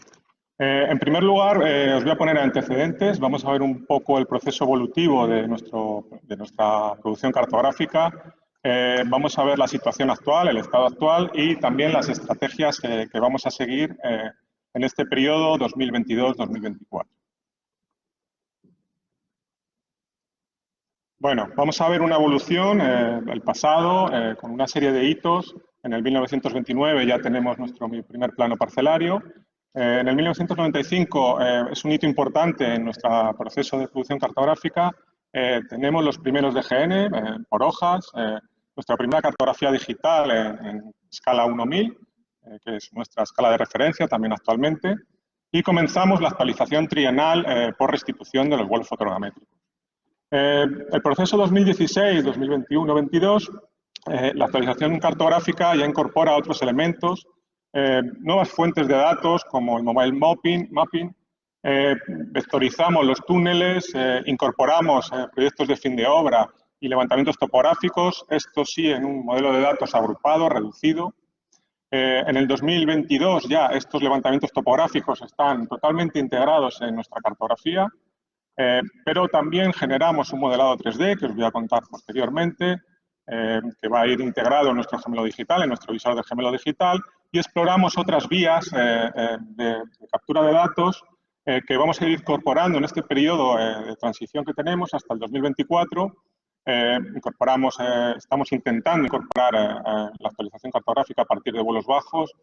En primer lugar, os voy a poner antecedentes. Vamos a ver un poco el proceso evolutivo de nuestra producción cartográfica. Vamos a ver la situación actual, el estado actual y también las estrategias que vamos a seguir en este periodo 2022-2024. Bueno, vamos a ver una evolución, el pasado, con una serie de hitos. En el 1929 ya tenemos nuestro primer plano parcelario. En el 1995 es un hito importante en nuestro proceso de producción cartográfica. Tenemos los primeros DGN por hojas, nuestra primera cartografía digital en escala 1000, que es nuestra escala de referencia también actualmente, y comenzamos la actualización trienal por restitución de los vuelos fotogramétricos. El proceso 2016, 2021, 2022, la actualización cartográfica ya incorpora otros elementos, nuevas fuentes de datos como el mobile mapping, vectorizamos los túneles, incorporamos proyectos de fin de obra y levantamientos topográficos, esto sí en un modelo de datos agrupado, reducido. En el 2022 ya estos levantamientos topográficos están totalmente integrados en nuestra cartografía, pero también generamos un modelado 3D que os voy a contar posteriormente, que va a ir integrado en nuestro gemelo digital, en nuestro visor de gemelo digital, y exploramos otras vías de captura de datos que vamos a ir incorporando en este periodo de transición que tenemos hasta el 2024. Estamos intentando incorporar la actualización cartográfica a partir de vuelos bajos,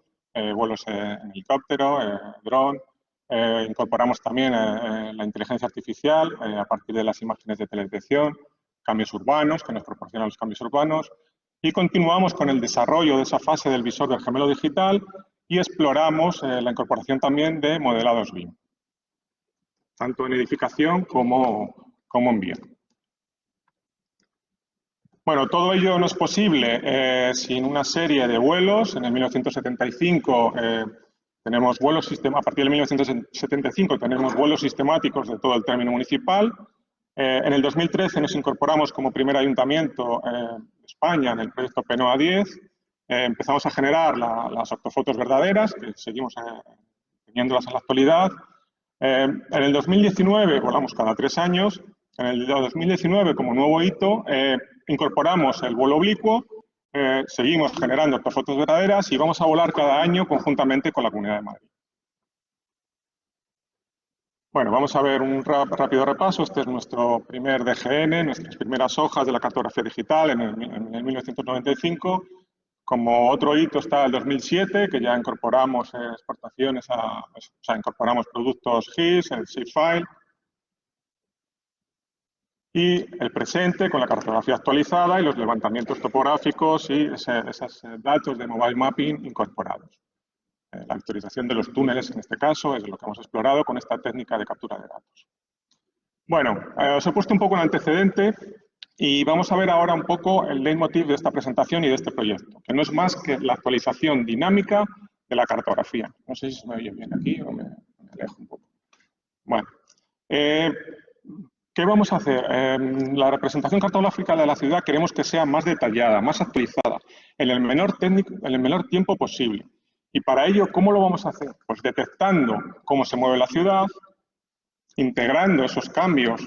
vuelos en helicóptero, dron. Incorporamos también la inteligencia artificial a partir de las imágenes de teledetección, cambios urbanos, que nos proporcionan los cambios urbanos. Y continuamos con el desarrollo de esa fase del visor del gemelo digital y exploramos la incorporación también de modelados BIM, tanto en edificación como en vía. Bueno, todo ello no es posible sin una serie de vuelos. En el 1975 tenemos vuelos a partir del 1975 tenemos vuelos sistemáticos de todo el término municipal. En el 2013 nos incorporamos como primer ayuntamiento de España en el proyecto PENOA 10. Empezamos a generar las ortofotos verdaderas, que seguimos teniéndolas en la actualidad. En el 2019, volamos cada 3 años. En el 2019, como nuevo hito, incorporamos el vuelo oblicuo, seguimos generando ortofotos verdaderas y vamos a volar cada año conjuntamente con la Comunidad de Madrid. Bueno, vamos a ver un rápido repaso. Este es nuestro primer DGN, nuestras primeras hojas de la cartografía digital en el 1995. Como otro hito está el 2007, que ya incorporamos exportaciones, incorporamos productos GIS, el Shapefile. Y el presente con la cartografía actualizada y los levantamientos topográficos y esos datos de mobile mapping incorporados. La actualización de los túneles, en este caso, es lo que hemos explorado con esta técnica de captura de datos. Bueno, os he puesto un poco un antecedente y vamos a ver ahora un poco el leitmotiv de esta presentación y de este proyecto, que no es más que la actualización dinámica de la cartografía. No sé si se me oye bien aquí o me alejo un poco. Bueno, ¿qué vamos a hacer? La representación cartográfica de la ciudad queremos que sea más detallada, más actualizada, en el menor tiempo posible. Y para ello, ¿cómo lo vamos a hacer? Pues detectando cómo se mueve la ciudad, integrando esos cambios,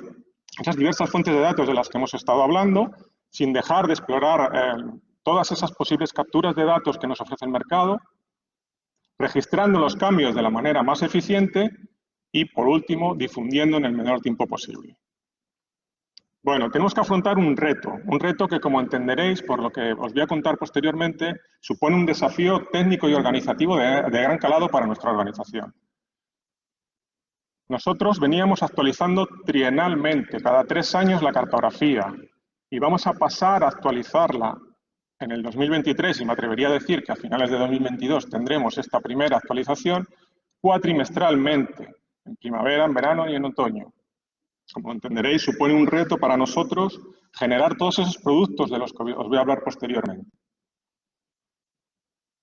esas diversas fuentes de datos de las que hemos estado hablando, sin dejar de explorar todas esas posibles capturas de datos que nos ofrece el mercado, registrando los cambios de la manera más eficiente y, por último, difundiendo en el menor tiempo posible. Bueno, tenemos que afrontar un reto que, como entenderéis, por lo que os voy a contar posteriormente, supone un desafío técnico y organizativo de gran calado para nuestra organización. Nosotros veníamos actualizando trienalmente, cada 3 años, la cartografía, y vamos a pasar a actualizarla en el 2023, y me atrevería a decir que a finales de 2022 tendremos esta primera actualización cuatrimestralmente, en primavera, en verano y en otoño. Como entenderéis, supone un reto para nosotros generar todos esos productos de los que os voy a hablar posteriormente.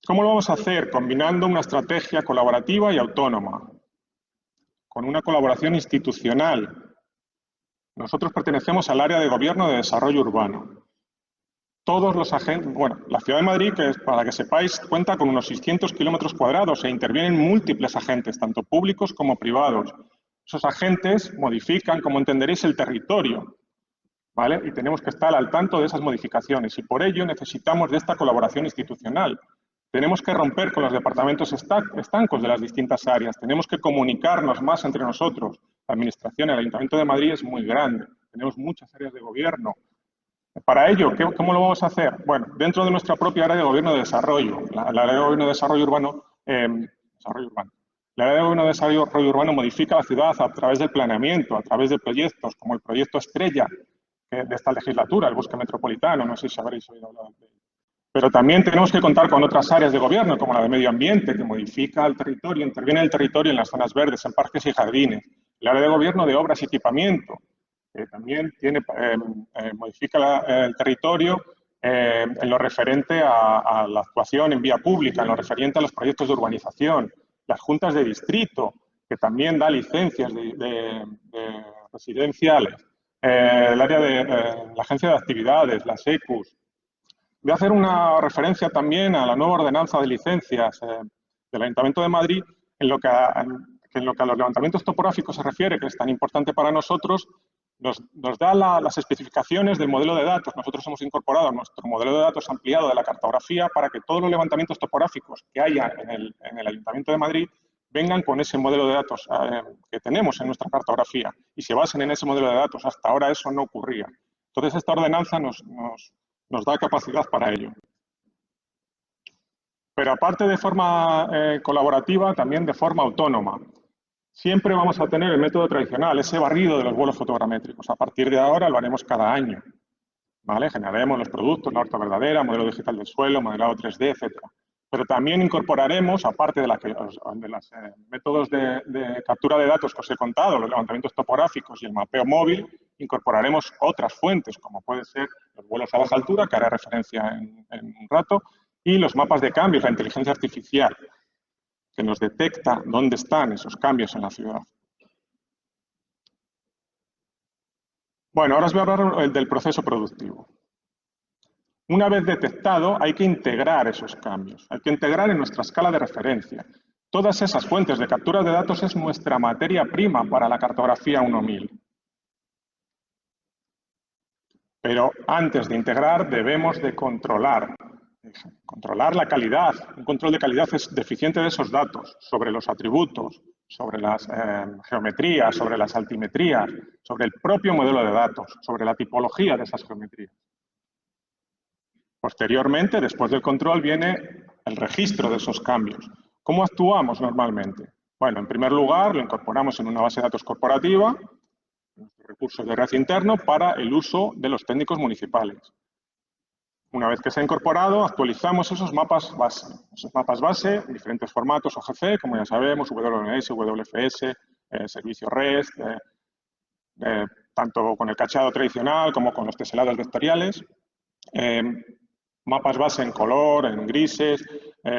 ¿Cómo lo vamos a hacer? Combinando una estrategia colaborativa y autónoma, con una colaboración institucional. Nosotros pertenecemos al área de gobierno de desarrollo urbano. Todos los agentes, bueno, la Ciudad de Madrid, que para que sepáis, cuenta con unos 600 kilómetros cuadrados e intervienen múltiples agentes, tanto públicos como privados. Esos agentes modifican, como entenderéis, el territorio, ¿vale? Y tenemos que estar al tanto de esas modificaciones y por ello necesitamos de esta colaboración institucional. Tenemos que romper con los departamentos estancos de las distintas áreas, tenemos que comunicarnos más entre nosotros. La Administración, el Ayuntamiento de Madrid es muy grande, tenemos muchas áreas de gobierno. Para ello, ¿cómo lo vamos a hacer? Bueno, dentro de nuestra propia área de gobierno de desarrollo, el área de gobierno de desarrollo urbano, el área de gobierno de desarrollo urbano modifica la ciudad a través del planeamiento, a través de proyectos como el proyecto estrella de esta legislatura, el Bosque Metropolitano, no sé si habréis oído hablar de él. Pero también tenemos que contar con otras áreas de gobierno, como la de medio ambiente, que modifica el territorio, interviene el territorio en las zonas verdes, en parques y jardines. El área de gobierno de obras y equipamiento, que también modifica el territorio en lo referente a la actuación en vía pública, en lo referente a los proyectos de urbanización. Las juntas de distrito, que también da licencias de residenciales. El área de la agencia de actividades, las ECUs. Voy a hacer una referencia también a la nueva ordenanza de licencias del Ayuntamiento de Madrid, en lo que a los levantamientos topográficos se refiere, que es tan importante para nosotros, nos da las especificaciones del modelo de datos. Nosotros hemos incorporado nuestro modelo de datos ampliado de la cartografía para que todos los levantamientos topográficos que haya en el Ayuntamiento de Madrid vengan con ese modelo de datos que tenemos en nuestra cartografía y se basen en ese modelo de datos. Hasta ahora eso no ocurría. Entonces, esta ordenanza nos da capacidad para ello. Pero aparte de forma colaborativa, también de forma autónoma. Siempre vamos a tener el método tradicional, ese barrido de los vuelos fotogramétricos. A partir de ahora lo haremos cada año, ¿vale? Generaremos los productos, la orto verdadera, modelo digital del suelo, modelado 3D, etc. Pero también incorporaremos, aparte de los métodos de captura de datos que os he contado, los levantamientos topográficos y el mapeo móvil, incorporaremos otras fuentes, como puede ser los vuelos a baja altura, que haré referencia en un rato, y los mapas de cambios, la inteligencia artificial, que nos detecta dónde están esos cambios en la ciudad. Bueno, ahora os voy a hablar del proceso productivo. Una vez detectado, hay que integrar esos cambios, hay que integrar en nuestra escala de referencia. Todas esas fuentes de captura de datos es nuestra materia prima para la cartografía 1000. Pero antes de integrar debemos de controlar la calidad. Un control de calidad es deficiente de esos datos, sobre los atributos, sobre las geometrías, sobre las altimetrías, sobre el propio modelo de datos, sobre la tipología de esas geometrías. Posteriormente, después del control, viene el registro de esos cambios. ¿Cómo actuamos normalmente? Bueno, en primer lugar, lo incorporamos en una base de datos corporativa, nuestros recursos de red interno, para el uso de los técnicos municipales. Una vez que se ha incorporado, actualizamos esos mapas base en diferentes formatos OGC, como ya sabemos, WMS, WFS, servicios REST, tanto con el cacheado tradicional como con los teselados vectoriales. Mapas base en color, en grises,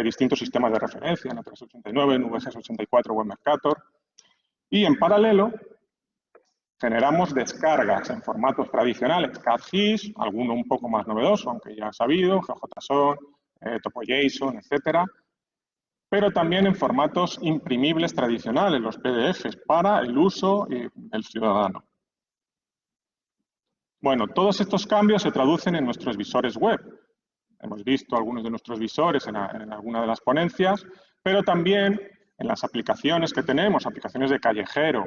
distintos sistemas de referencia, N389, NVGS84, WebMercator. Y en paralelo, generamos descargas en formatos tradicionales, CAD-GIS, alguno un poco más novedoso, aunque ya sabido, GeoJSON, TopoJSON, etcétera, pero también en formatos imprimibles tradicionales, los PDFs, para el uso del ciudadano. Bueno, todos estos cambios se traducen en nuestros visores web. Hemos visto algunos de nuestros visores en alguna de las ponencias, pero también en las aplicaciones que tenemos, aplicaciones de callejero,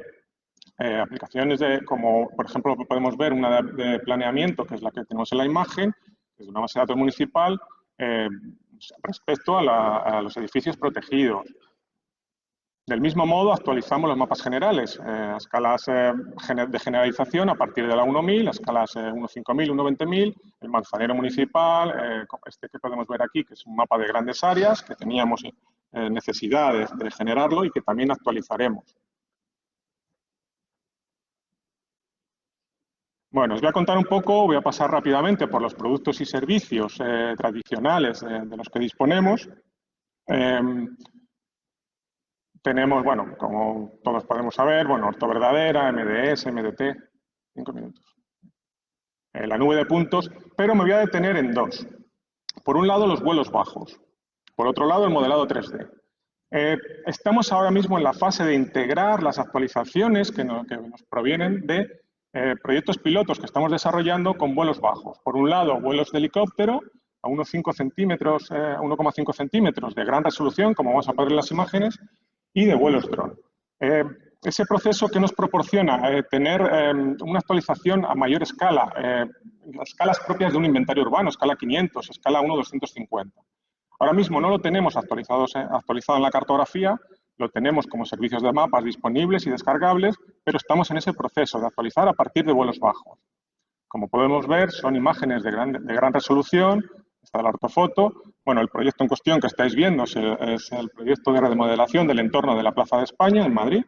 aplicaciones como, por ejemplo, podemos ver una de planeamiento, que es la que tenemos en la imagen, que es de una base de datos municipal, respecto a los edificios protegidos. Del mismo modo, actualizamos los mapas generales a escalas de generalización a partir de la 1000, a escalas 15000, 120.000, el manzanero municipal, este que podemos ver aquí, que es un mapa de grandes áreas, que teníamos necesidad de generarlo y que también actualizaremos. Bueno, os voy a contar un poco, voy a pasar rápidamente por los productos y servicios tradicionales de los que disponemos. Tenemos, bueno, como todos podemos saber, bueno, Orto Verdadera, MDS, MDT, 5 minutos. La nube de puntos, pero me voy a detener en dos. Por un lado, los vuelos bajos. Por otro lado, el modelado 3D. Estamos ahora mismo en la fase de integrar las actualizaciones que nos provienen de proyectos pilotos que estamos desarrollando con vuelos bajos. Por un lado, vuelos de helicóptero a 1,5 centímetros de gran resolución, como vamos a poner en las imágenes, y de vuelos dron. Ese proceso que nos proporciona tener una actualización a mayor escala, las escalas propias de un inventario urbano, escala 500, escala 1.250. Ahora mismo no lo tenemos actualizado en la cartografía, lo tenemos como servicios de mapas disponibles y descargables, pero estamos en ese proceso de actualizar a partir de vuelos bajos. Como podemos ver, son imágenes de gran resolución, está la ortofoto. Bueno, el proyecto en cuestión que estáis viendo es el proyecto de remodelación del entorno de la Plaza de España en Madrid.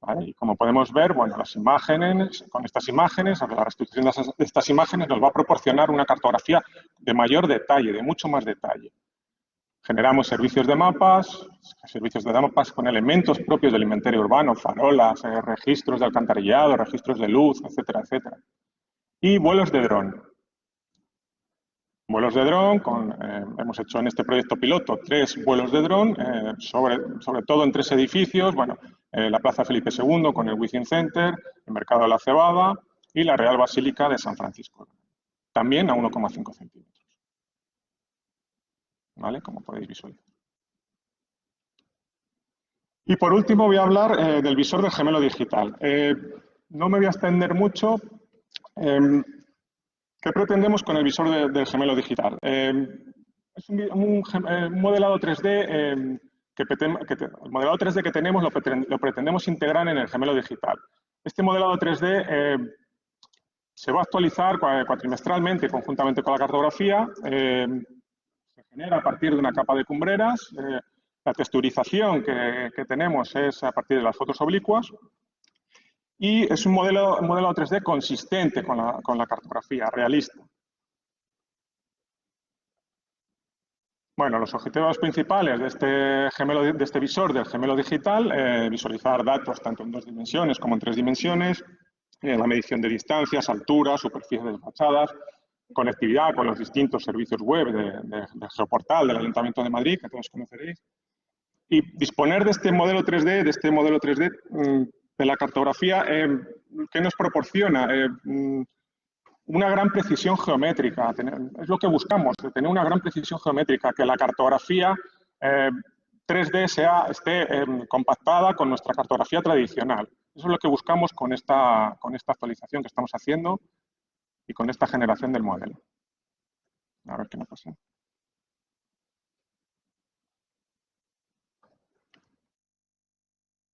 ¿Vale? Y como podemos ver, bueno, las imágenes, con estas imágenes, la restitución de estas imágenes nos va a proporcionar una cartografía de mayor detalle, de mucho más detalle. Generamos servicios de mapas con elementos propios del inventario urbano, farolas, registros de alcantarillado, registros de luz, etcétera, etcétera. Y vuelos de dron. Vuelos de dron, hemos hecho en este proyecto piloto 3 vuelos de dron, sobre todo en 3 edificios, bueno, la Plaza Felipe II con el Within Center, el Mercado de la Cebada y la Real Basílica de San Francisco, también a 1,5 centímetros. ¿Vale? Como podéis visualizar. Y por último voy a hablar del visor del gemelo digital. No me voy a extender mucho. ¿Qué pretendemos con el visor del gemelo digital? Es un modelado 3D el modelado 3D que tenemos lo pretendemos integrar en el gemelo digital. Este modelado 3D se va a actualizar cuatrimestralmente conjuntamente con la cartografía. Se genera a partir de una capa de cumbreras. La texturización que tenemos es a partir de las fotos oblicuas. Y es un modelo 3D consistente con la cartografía, realista. Bueno, los objetivos principales de este visor del gemelo digital, visualizar datos tanto en 2 dimensiones como en 3 dimensiones, la medición de distancias, alturas, superficies de fachadas, conectividad con los distintos servicios web del geoportal del Ayuntamiento de Madrid, que todos conoceréis, y disponer de este modelo 3D, de la cartografía, que nos proporciona una gran precisión geométrica. Es lo que buscamos, tener una gran precisión geométrica, que la cartografía 3D esté compactada con nuestra cartografía tradicional. Eso es lo que buscamos con esta actualización que estamos haciendo y con esta generación del modelo. A ver qué me pasa.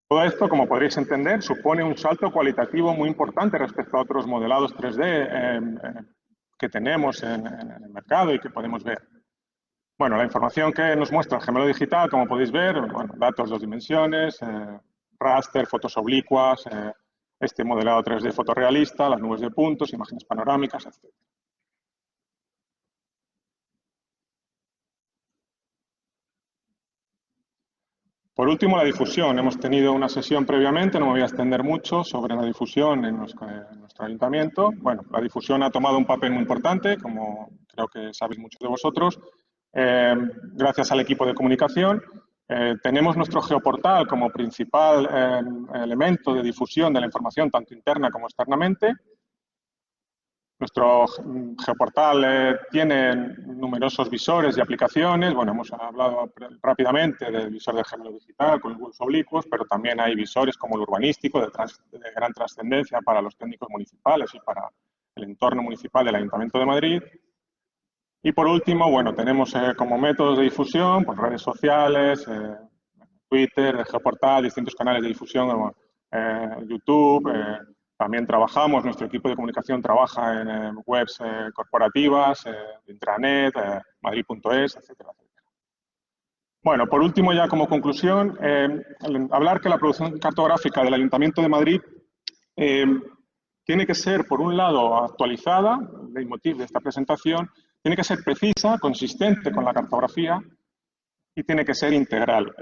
Todo esto, como podréis entender, supone un salto cualitativo muy importante respecto a otros modelados 3D que tenemos en el mercado y que podemos ver. Bueno, la información que nos muestra el gemelo digital, como podéis ver, bueno, datos de 2 dimensiones, raster, fotos oblicuas, este modelado 3D fotorrealista, las nubes de puntos, imágenes panorámicas, etc. Por último, la difusión. Hemos tenido una sesión previamente, no me voy a extender mucho sobre la difusión en nuestro ayuntamiento. Bueno, la difusión ha tomado un papel muy importante, como creo que sabéis muchos de vosotros. Gracias al equipo de comunicación, tenemos nuestro geoportal como principal elemento de difusión de la información, tanto interna como externamente. Nuestro geoportal tiene numerosos visores y aplicaciones. Bueno, hemos hablado rápidamente del visor del gemelo digital con los oblicuos, pero también hay visores como el urbanístico de gran trascendencia para los técnicos municipales y para el entorno municipal del Ayuntamiento de Madrid. Y por último, bueno, tenemos como métodos de difusión pues, redes sociales, Twitter, el geoportal, distintos canales de difusión como YouTube. También trabajamos, nuestro equipo de comunicación trabaja en webs corporativas, intranet, madrid.es, etcétera, etcétera. Bueno, por último, ya como conclusión, hablar que la producción cartográfica del Ayuntamiento de Madrid tiene que ser, por un lado, actualizada, el leitmotiv de esta presentación, tiene que ser precisa, consistente con la cartografía y tiene que ser integral.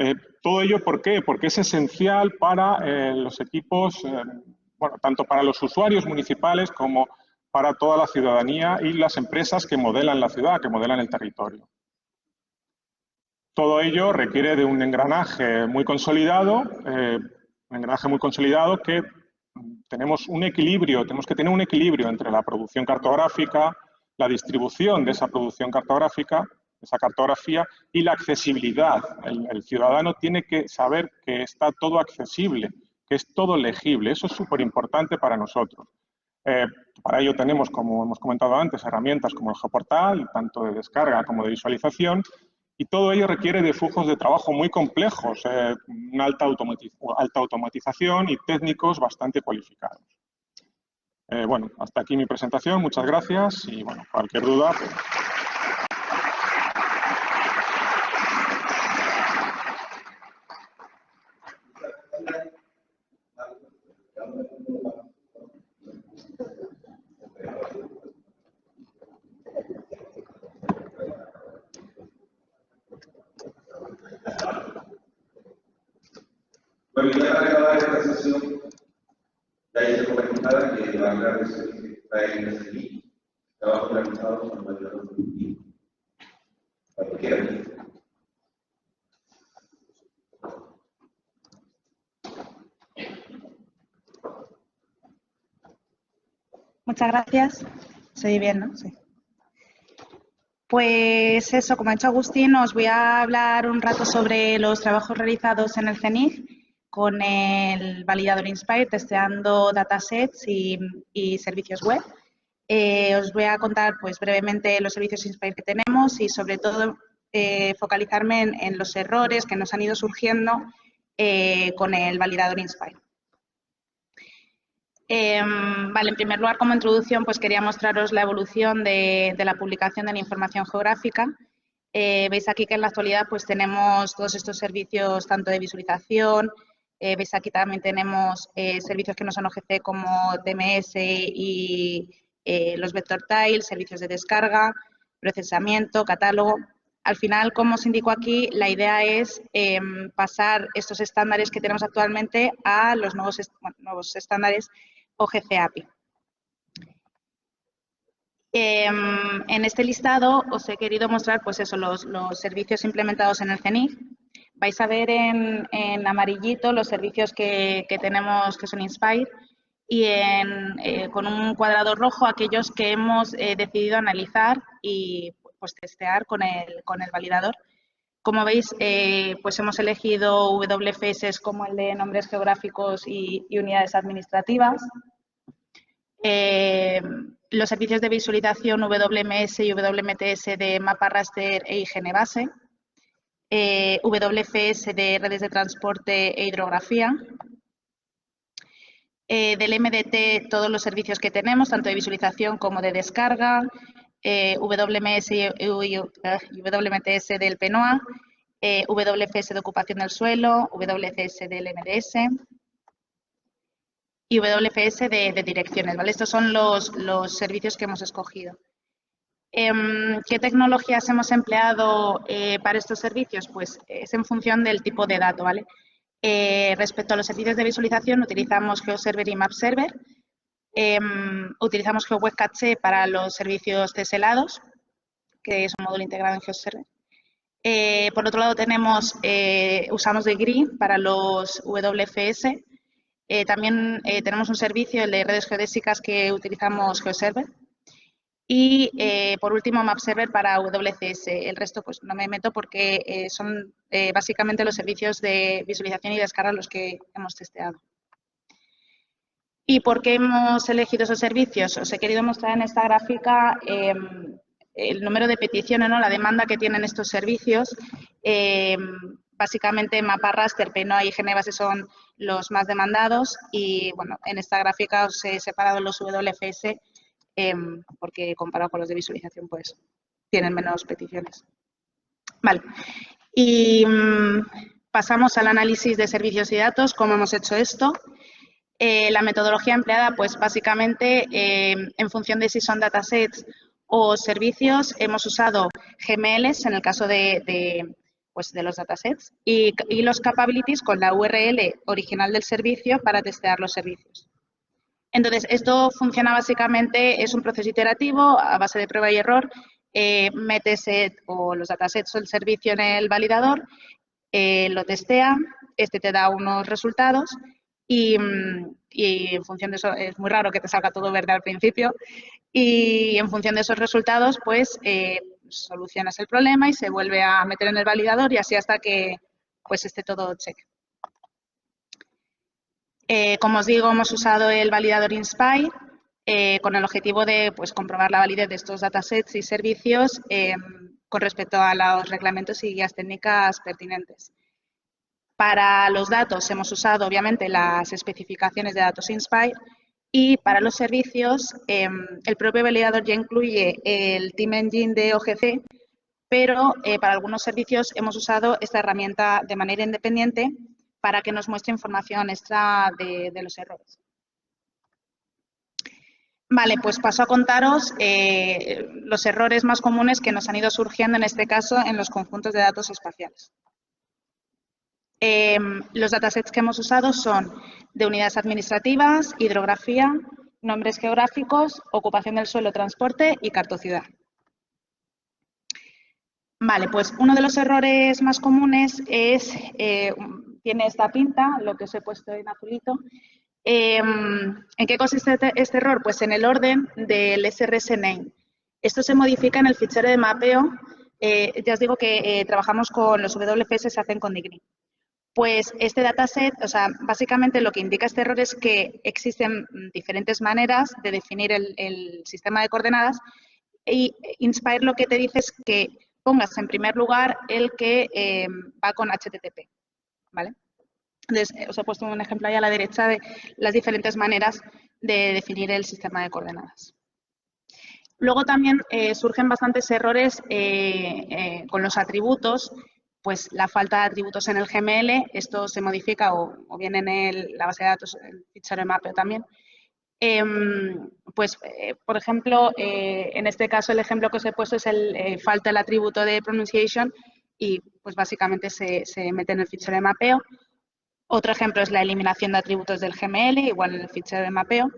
Todo ello, ¿por qué? Porque es esencial para los equipos, bueno, tanto para los usuarios municipales como para toda la ciudadanía y las empresas que modelan la ciudad, que modelan el territorio. Todo ello requiere de un engranaje muy consolidado, que tenemos que tener un equilibrio entre la producción cartográfica, la distribución de esa producción cartográfica, esa cartografía y la accesibilidad. El ciudadano tiene que saber que está todo accesible, que es todo legible. Eso es súper importante para nosotros. Para ello tenemos, como hemos comentado antes, herramientas como el geoportal, tanto de descarga como de visualización, y todo ello requiere de flujos de trabajo muy complejos, una alta automatización y técnicos bastante cualificados. Bueno, hasta aquí mi presentación. Muchas gracias y, bueno, cualquier duda... Pues... Bueno, ya para acabar esta sesión, ya se comentaba que la gran reserva que trae en este link estaba organizado con el valor productivo. Para que quieran. Muchas gracias. ¿Se oye bien, no? Sí. Pues eso, como ha dicho Agustín, os voy a hablar un rato sobre los trabajos realizados en el CENIC con el validador Inspire, testeando datasets y servicios web. Os voy a contar pues, brevemente los servicios Inspire que tenemos y, sobre todo, focalizarme en los errores que nos han ido surgiendo con el validador Inspire. Vale, en primer lugar, como introducción, pues quería mostraros la evolución de la publicación de la información geográfica. Veis aquí que en la actualidad pues tenemos todos estos servicios, tanto de visualización, veis aquí también tenemos servicios que no son OGC como TMS y los vector tiles, servicios de descarga, procesamiento, catálogo. Al final, como os indico aquí, la idea es pasar estos estándares que tenemos actualmente a los nuevos estándares OGC API. En este listado os he querido mostrar pues eso, los servicios implementados en el CENIF. Vais a ver en amarillito los servicios que tenemos que son Inspire y con un cuadrado rojo aquellos que hemos decidido analizar y pues testear con el validador. Como veis, pues hemos elegido WFS como el de nombres geográficos y unidades administrativas. Los servicios de visualización WMS y WMTS de mapa raster e higiene base. WFS de redes de transporte e hidrografía. Del MDT todos los servicios que tenemos, tanto de visualización como de descarga. WMS y WMTS del PNOA. WFS de ocupación del suelo. WFS del MDS. Y WFS de direcciones, ¿vale? Estos son los servicios que hemos escogido. ¿Qué tecnologías hemos empleado para estos servicios? Pues es en función del tipo de dato, ¿vale? Respecto a los servicios de visualización, utilizamos GeoServer y MapServer. Utilizamos GeoWeb Cache para los servicios teselados, que es un módulo integrado en GeoServer. Por otro lado, usamos Degree para los WFS. También tenemos un servicio, el de redes geodésicas, que utilizamos GeoServer. Y, por último, MapServer para WCS. El resto, pues no me meto porque son básicamente los servicios de visualización y descarga los que hemos testeado. ¿Y por qué hemos elegido esos servicios? Os he querido mostrar en esta gráfica el número de peticiones, ¿no? La demanda que tienen estos servicios. Básicamente, mapa raster, PNOA y Genebase son los más demandados y, bueno, en esta gráfica os he separado los WFS porque comparado con los de visualización, pues, tienen menos peticiones. Vale. Y pasamos al análisis de servicios y datos. ¿Cómo hemos hecho esto? La metodología empleada, pues, básicamente, en función de si son datasets o servicios, hemos usado GMLs en el caso de los datasets y los capabilities con la URL original del servicio para testear los servicios. Entonces, esto funciona básicamente, es un proceso iterativo a base de prueba y error. Metes o los datasets o el servicio en el validador, lo testea, te da unos resultados y en función de eso, es muy raro que te salga todo verde al principio, y en función de esos resultados, pues, solucionas el problema y se vuelve a meter en el validador y así hasta que pues esté todo check. Como os digo, hemos usado el validador Inspire con el objetivo de pues, comprobar la validez de estos datasets y servicios con respecto a los reglamentos y guías técnicas pertinentes. Para los datos hemos usado, obviamente, las especificaciones de datos Inspire y para los servicios el propio validador ya incluye el Team Engine de OGC, pero para algunos servicios hemos usado esta herramienta de manera independiente para que nos muestre información extra de los errores. Vale, pues paso a contaros los errores más comunes que nos han ido surgiendo, en este caso, en los conjuntos de datos espaciales. Los datasets que hemos usado son de unidades administrativas, hidrografía, nombres geográficos, ocupación del suelo, transporte y cartociudad. Vale, pues uno de los errores más comunes es, tiene esta pinta, lo que os he puesto en azulito. ¿En qué consiste este error? Pues en el orden del SRS name. Esto se modifica en el fichero de mapeo. Ya os digo que trabajamos con los WFS, se hacen con Degree. Pues este dataset, o sea, básicamente lo que indica este error es que existen diferentes maneras de definir el sistema de coordenadas y Inspire lo que te dice es que pongas en primer lugar el que va con HTTP, ¿vale? Entonces, os he puesto un ejemplo ahí a la derecha de las diferentes maneras de definir el sistema de coordenadas. Luego también surgen bastantes errores con los atributos, pues la falta de atributos en el GML, esto se modifica o bien en la base de datos, el fichero de mapeo también. Por ejemplo, en este caso el ejemplo que os he puesto es falta el atributo de pronunciation y pues básicamente se mete en el fichero de mapeo. Otro ejemplo es la eliminación de atributos del GML, igual en el fichero de mapeo.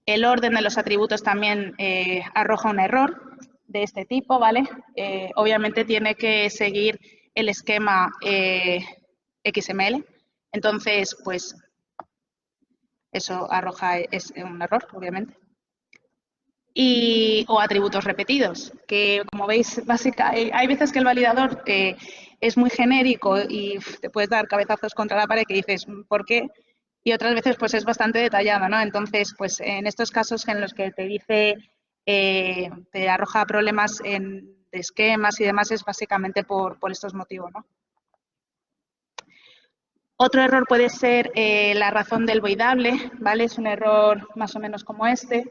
El orden de los atributos también arroja un error de este tipo, ¿vale? Obviamente tiene que seguir el esquema XML. Entonces, pues, eso arroja un error, obviamente. O atributos repetidos, que como veis, hay veces que el validador es muy genérico y te puedes dar cabezazos contra la pared que dices, ¿por qué? Y otras veces pues es bastante detallado, ¿no? Entonces, pues en estos casos en los que te dice, te arroja problemas de esquemas y demás, es básicamente por estos motivos, ¿no? Otro error puede ser la razón del voidable, ¿vale? Es un error más o menos como este.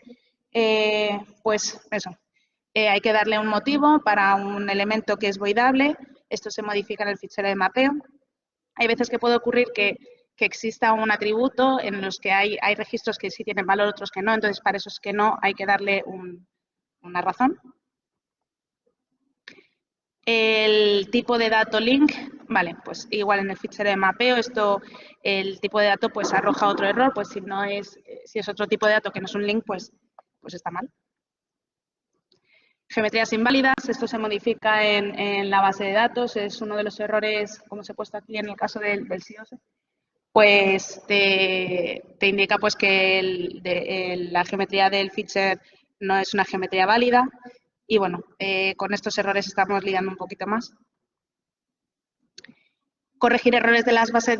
Pues eso, hay que darle un motivo para un elemento que es voidable. Esto se modifica en el fichero de mapeo. Hay veces que puede ocurrir que exista un atributo en los que hay registros que sí tienen valor, otros que no. Entonces, para esos que no, hay que darle una razón. El tipo de dato link, vale, pues igual en el fichero de mapeo, el tipo de dato pues arroja otro error, pues si es otro tipo de dato que no es un link, pues está mal. Geometrías inválidas, esto se modifica en la base de datos, es uno de los errores, como se ha puesto aquí en el caso del SIOS, pues te indica pues que la geometría del feature no es una geometría válida. Y bueno, con estos errores estamos lidiando un poquito más. Corregir errores de la base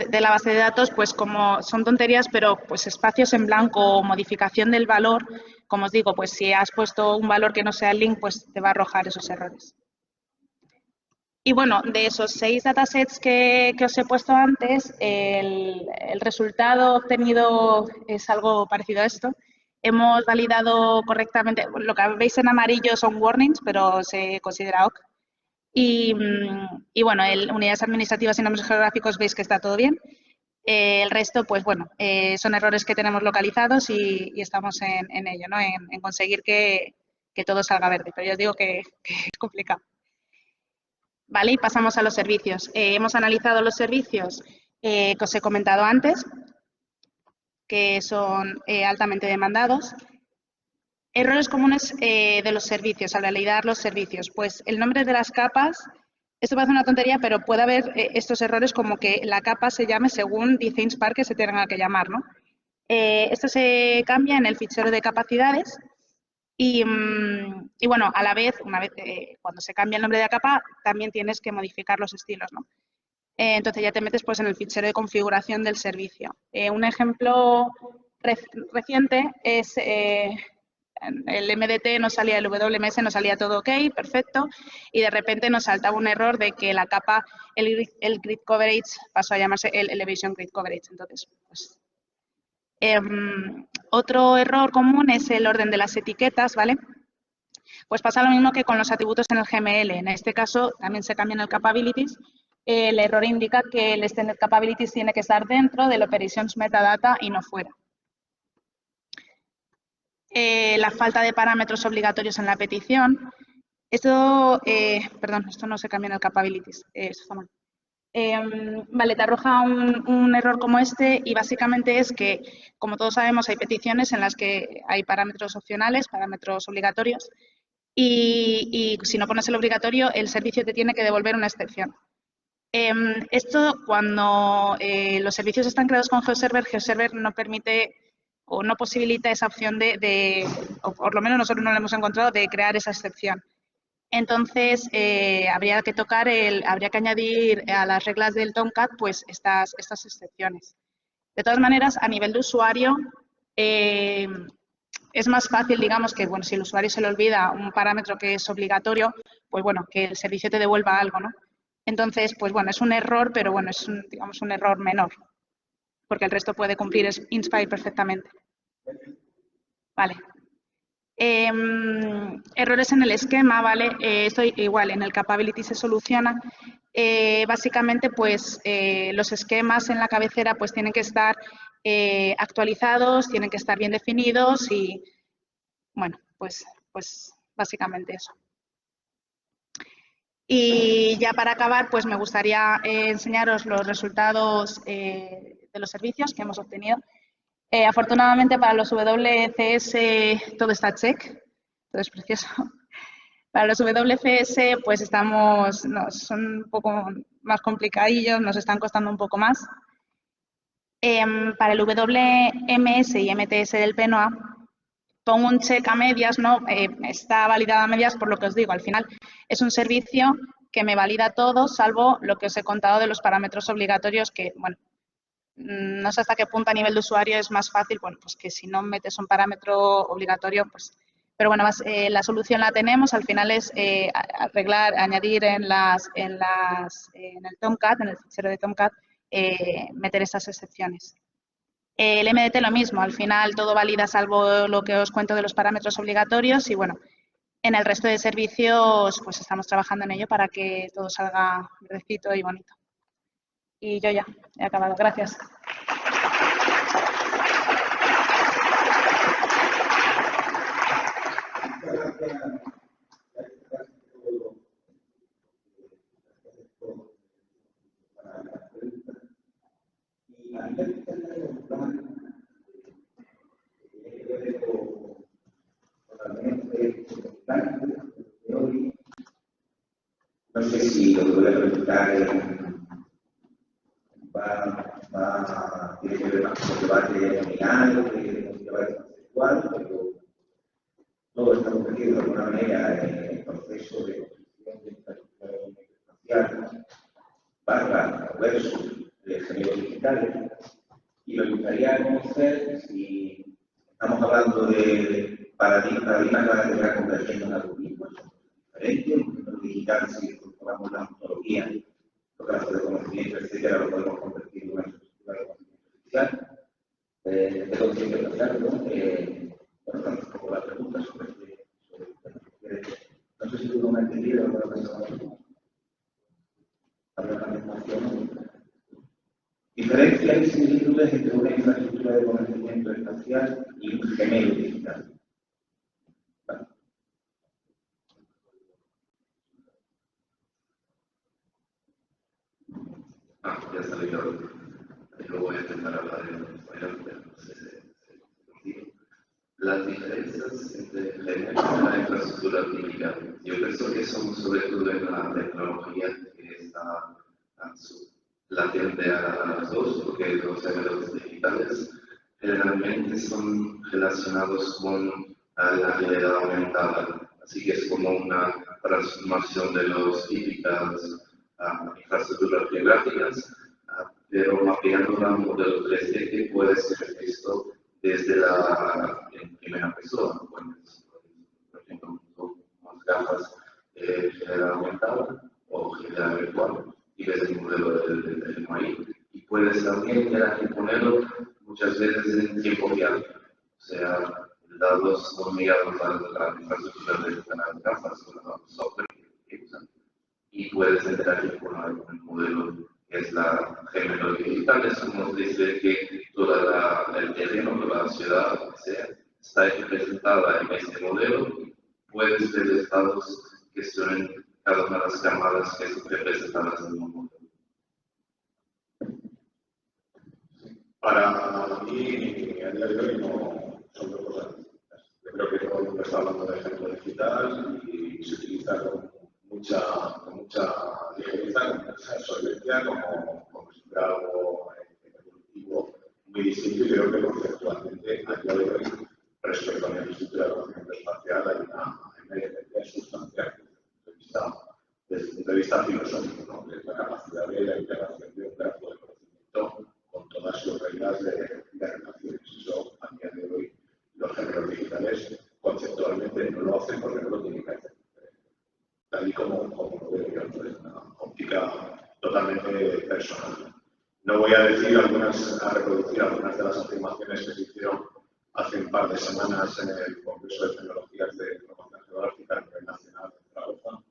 de datos, pues como son tonterías, pero pues espacios en blanco o modificación del valor, como os digo, pues si has puesto un valor que no sea el link, pues te va a arrojar esos errores. Y bueno, de esos 6 datasets que os he puesto antes, el resultado obtenido es algo parecido a esto. Hemos validado correctamente, lo que veis en amarillo son warnings, pero se considera OK. Y bueno, unidades administrativas y nombres geográficos veis que está todo bien. El resto, pues bueno, son errores que tenemos localizados y estamos en ello, ¿no? En conseguir que todo salga verde. Pero yo os digo que es complicado. Vale, y pasamos a los servicios. Hemos analizado los servicios que os he comentado antes, que son altamente demandados. Errores comunes de los servicios, al validar los servicios. Pues el nombre de las capas, esto parece una tontería, pero puede haber estos errores como que la capa se llame según dice Inspire que se tenga que llamar, ¿no? Esto se cambia en el fichero de capacidades y bueno, a la vez, una vez cuando se cambia el nombre de la capa, también tienes que modificar los estilos, ¿no? Entonces ya te metes pues en el fichero de configuración del servicio. Un ejemplo reciente es el MDT nos salía, el WMS nos salía todo OK, perfecto, y de repente nos saltaba un error de que la capa, el grid coverage pasó a llamarse el elevation grid coverage. Entonces, pues, otro error común es el orden de las etiquetas, ¿vale? Pues pasa lo mismo que con los atributos en el GML. En este caso también se cambian el capabilities. El error indica que el extended capabilities tiene que estar dentro del operations metadata y no fuera. La falta de parámetros obligatorios en la petición. Esto, perdón, esto no se cambia en el capabilities, esto está mal. Vale, te arroja un error como este y básicamente es que, como todos sabemos, hay peticiones en las que hay parámetros opcionales, parámetros obligatorios y si no pones el obligatorio, el servicio te tiene que devolver una excepción. Esto, cuando los servicios están creados con GeoServer, GeoServer no permite o no posibilita esa opción o por lo menos nosotros no lo hemos encontrado, de crear esa excepción. Entonces, habría que añadir a las reglas del Tomcat pues estas excepciones. De todas maneras, a nivel de usuario, es más fácil, digamos, que bueno, si el usuario se le olvida un parámetro que es obligatorio, pues bueno, que el servicio te devuelva algo, ¿no? Entonces, pues bueno, es un error, pero bueno, es digamos un error menor, porque el resto puede cumplir Inspire perfectamente. Vale. Errores en el esquema, ¿vale? Esto igual, en el capability se soluciona. Básicamente, pues los esquemas en la cabecera pues tienen que estar actualizados, tienen que estar bien definidos y, bueno, pues básicamente eso. Y ya para acabar, pues me gustaría enseñaros los resultados de los servicios que hemos obtenido. Afortunadamente para los WCS todo está check, todo es precioso. Para los WCS pues son un poco más complicadillos, nos están costando un poco más. Para el WMS y MTS del PNOA pongo un check a medias, ¿no? Está validada a medias por lo que os digo, al final es un servicio que me valida todo, salvo lo que os he contado de los parámetros obligatorios que, bueno, no sé hasta qué punto a nivel de usuario es más fácil, bueno, pues que si no metes un parámetro obligatorio, pues... Pero bueno, la solución la tenemos, al final es arreglar, añadir en el Tomcat, en el fichero de Tomcat, meter esas excepciones. El MDT lo mismo, al final todo valida salvo lo que os cuento de los parámetros obligatorios y bueno, en el resto de servicios pues estamos trabajando en ello para que todo salga verdecito y bonito. Y yo ya he acabado. Gracias. No sé si lo que voy a preguntar tiene que ver más con el debate nominal, que es un debate conceptual, pero todo está convertido de alguna manera en el proceso de construcción de infraestructura espacial versus ingenieros digitales. Y me gustaría conocer si estamos hablando de paradigmas que van a tener convergiendo en algoritmos diferentes, en digital, si incorporamos la ontología, los casos de conocimiento, etcétera, lo podemos convertir en una estructura de conocimiento artificial, de conocimiento espacial, ¿no? Bueno, tanto un poco la pregunta sobre no sé si tú no me has entendido lo que ha pensado. Diferencias y similitudes entre una infraestructura de conocimiento espacial y un gemelo digital. Ya salió. Yo voy a intentar hablar en español, pero no sé si consigo. Las diferencias entre la infraestructura típica, yo pienso que son sobre todo en la tecnología que está latente a las dos, porque los gemelos digitales generalmente son relacionados con la realidad aumentada, así que es como una transformación de los típicas infraestructuras biográficas, pero mapeando un modelo 3D que puede ser visto desde en primera persona, por ejemplo, unas gafas de realidad aumentada o realidad virtual, y ves el modelo del teléfono ahí. Y puedes también ponerlo muchas veces en tiempo real, o sea, dados son ligados a la infraestructura de las gafas con el software que usan, y puedes interagir con el modelo que es la gemelo digital. Es como dice que todo el terreno, toda la ciudad, lo que sea, está representada en este modelo. Puedes ver estados que son en cada una de las camadas que son representadas en un modelo. Para mí, a día de hoy no son dos cosas distintas. Yo creo que todo el mundo está hablando de ejemplo digital y se utiliza con mucha ligereza, con mucha solvencia, como si fuera algo evolutivo muy distinto, y creo que conceptualmente a día de hoy, respecto a la infraestructura de conocimiento espacial, hay una diferencia sustancial desde el punto de vista filosófico, ¿no? Que es la capacidad de la integración de un grafo de conocimiento con todas sus reglas de relaciones. Eso, a día de hoy, los gemelos digitales conceptualmente no lo hacen porque no lo tienen que hacer. Tal y como lo veo yo, es una óptica totalmente personal. No voy a reproducir algunas de las afirmaciones que se hicieron hace un par de semanas en el Congreso de Tecnologías de Información Geográfica a nivel nacional de Zaragoza,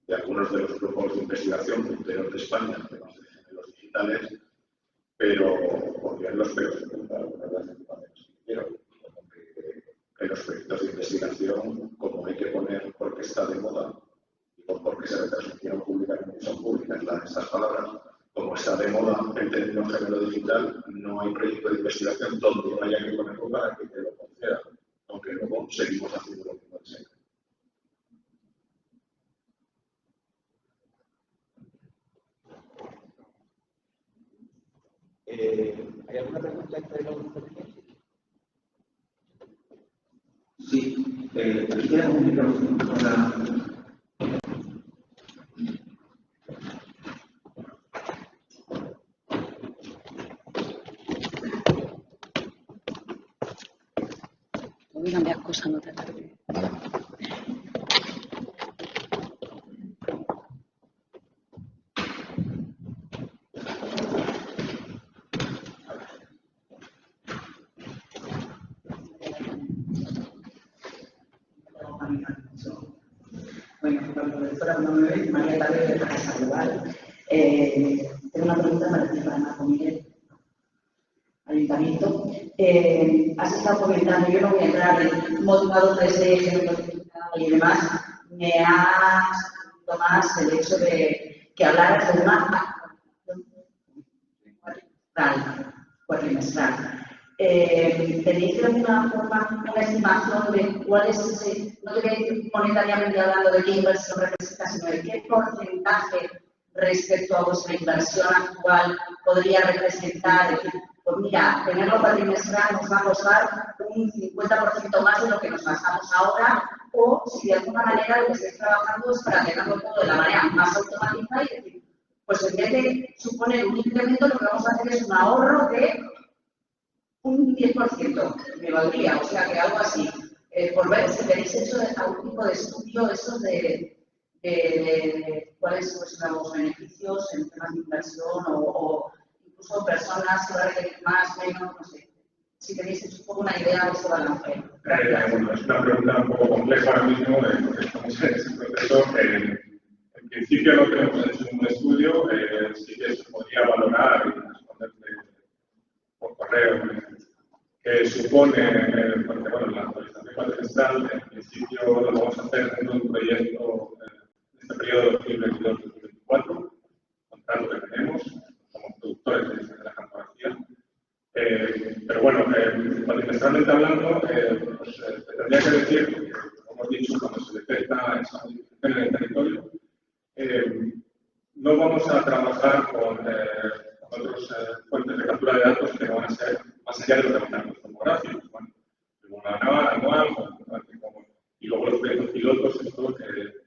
de algunos de los grupos de investigación punteros de España, temas de gemelos digitales, pero pondrían los pelos de punta algunas de las afirmaciones que hicieron, como que los proyectos de investigación, como hay que poner porque está de moda, porque se retransmitieron públicamente, son públicas estas palabras, como está de moda el obviamente en un género digital no hay proyecto de investigación donde haya que ponerlo para que te lo conceda, aunque luego seguimos haciendo lo que puede ser. ¿Hay alguna pregunta entre los intervinientes? Sí, aquí tenemos un micrófono para... Voy a cambiar cosas, no te tardes. Bueno, la profesora, como me veis, María Tadeo de Casa Rural. Tengo una pregunta para ti, para Marco Miguel, Ayuntamiento. Has estado comentando, yo no voy a entrar en motivado 3D, y demás, me ha gustado más el hecho de que hablaras de una cuatrimestral. ¿Tenéis de alguna forma una estimación de cuál es ese, no te voy a decir monetariamente hablando de qué inversión representa, sino de qué porcentaje respecto a vuestra inversión actual podría representar? Es decir, pues mira, tenerlo cuatrimestral nos va a costar un 50% más de lo que nos gastamos ahora, o si de alguna manera lo que estáis trabajando es para tenerlo todo de la manera más automatizada y decir, pues en vez de suponer un incremento, lo que vamos a hacer es un ahorro de un 10%, me valdría, o sea que algo así, por ver si tenéis hecho algún tipo de estudio, eso de cuáles son los beneficios en temas de inversión o incluso personas que van a requerir más, menos, no sé, si tenéis hecho un poco una idea de ese balance. Bueno, es una pregunta un poco compleja ahora mismo, porque estamos en ese proceso. En principio no tenemos hecho un estudio, sí que se podría valorar y responder por correo, que supone, porque bueno, la actualización cuatrimestral, en principio lo vamos a hacer dentro de un proyecto en este periodo 2022-2024, contrato que tenemos, somos productores de la cartografía. Pero bueno, cuatrimestralmente hablando, pues, tendría que decir, porque como hemos dicho, cuando se detecta esa modificación en el territorio, no vamos a trabajar con otras fuentes de captura de datos que no van a ser más allá de los datos tomográficos, bueno, anual, y luego los proyectos pilotos, estos que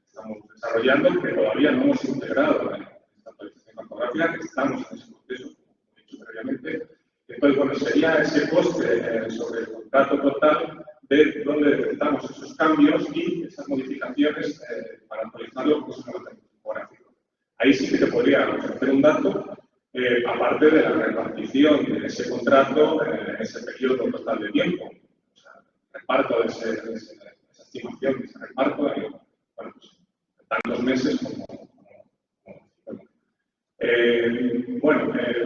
estamos desarrollando, que todavía no hemos integrado en esta actualización cartográfica, que estamos en ese proceso, como he dicho previamente. Entonces, bueno, sería ese coste sobre el contrato total de donde detectamos esos cambios y esas modificaciones para actualizarlo con ese nuevo tomográfico. Ahí sí que te podría ofrecer un dato, aparte de la repartición de ese contrato en ese periodo total de tiempo. O sea, el reparto de esa estimación, de ese reparto, bueno, pues, tantos meses como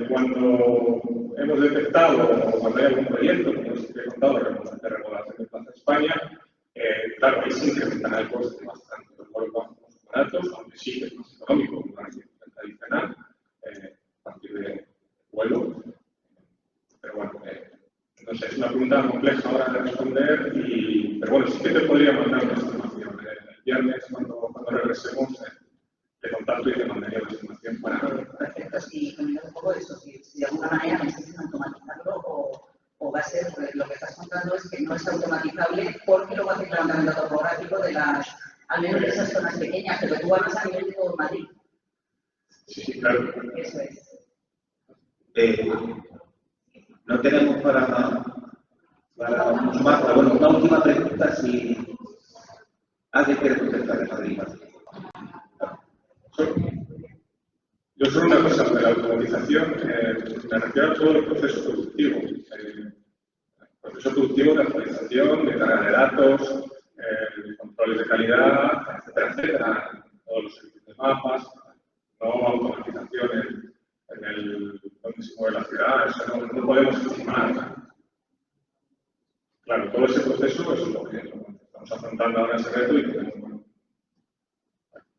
cuando hemos detectado, o cuando hay algún proyecto, como os he contado, de remodelación de Plaza España, claro, ahí sí incrementará el coste bastante. Los más baratos, aunque sí que es más económico que una arquitectura tradicional, a partir de vuelo. Pero bueno, no sé, es una pregunta compleja ahora de responder, pero bueno, sí que te podría mandar una estimación. El viernes, cuando regresemos, te contacto y te mandaría la estimación para... Perfecto, sí, también un poco eso, si de alguna manera necesitan automatizarlo o va a ser, pues, lo que estás contando es que no es automatizable porque luego hace el levantamiento topográfico de las, al menos de esas zonas pequeñas, pero tú hablas a nivel de todo Madrid. Sí, claro. Eso es. No tenemos para mucho más, pero bueno, una última pregunta, si alguien quiere contestar en Madrid. Yo solo una cosa de la automatización, me refiero a todo el proceso productivo. El proceso productivo de actualización, de carga de datos, de controles de calidad, etcétera, etcétera. Todos los servicios de mapas, no automatización en el donde se mueve la ciudad, eso no podemos estimar. Claro, todo ese proceso es lo que estamos afrontando ahora ese reto y tenemos.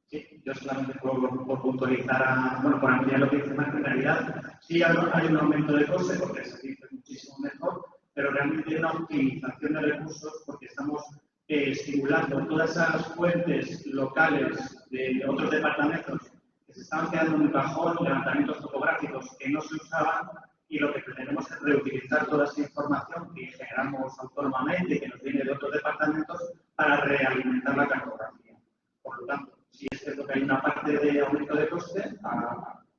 Sí, yo solamente por puntualizar, por ampliar lo que dice Marco, en realidad sí hay un aumento de coste porque el servicio es muchísimo mejor, pero realmente hay una optimización de recursos porque estamos estimulando todas esas fuentes locales de otros departamentos que se estaban quedando en un cajón, levantamientos topográficos que no se usaban, y lo que pretendemos es reutilizar toda esa información que generamos autónomamente y que nos viene de otros departamentos para realimentar la cartografía. Por lo tanto, sí es cierto que hay una parte de aumento de coste,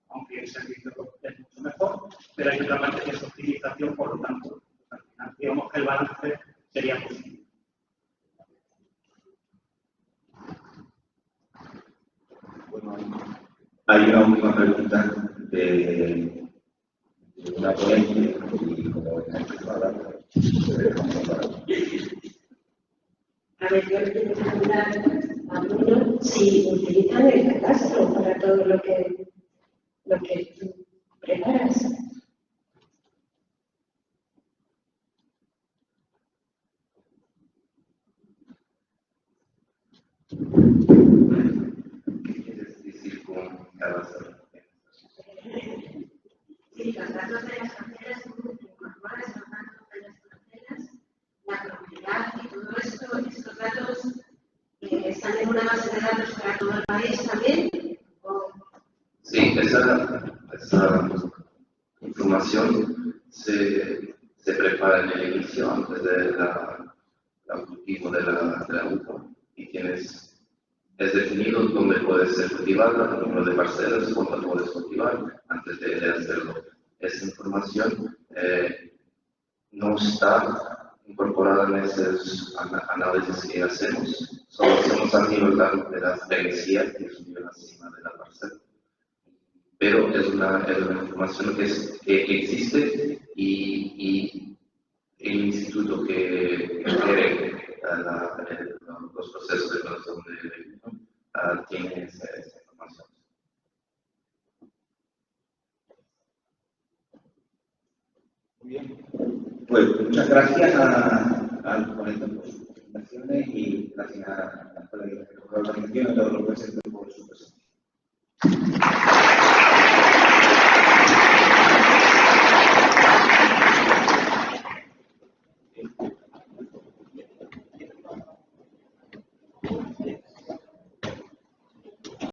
aunque el servicio es mucho mejor, pero hay otra parte que es optimización, por lo tanto, al final, digamos que el balance sería positivo. Bueno, hay una última pregunta de una ponente y como está empezada, a ver, yo le quiero preguntar a Bruno si utilizan el catastro para todo lo que tú preparas. ¿Qué quieres decir con catastro? Sí, los datos de las parcelas incorporas los datos de las parcelas, la propiedad y todo esto, estos datos están en una base de datos para todo el país también. Sí, esa información se prepara en el inicio antes del cultivo de la uva y es definido dónde puede ser cultivada, el número de parcelas, cuánto puedes cultivar antes de hacerlo. Esa información no está incorporada en esos análisis que hacemos, solo hacemos a nivel de la tecnicidad, que es un nivel encima de la parcela. Pero es una información que existe y el instituto que quiere los procesos de producción de vino tiene esa información. Muy bien. Pues muchas gracias a los ponentes por sus presentaciones y gracias a la Escuela de Organización y a todos los presentes por su presencia.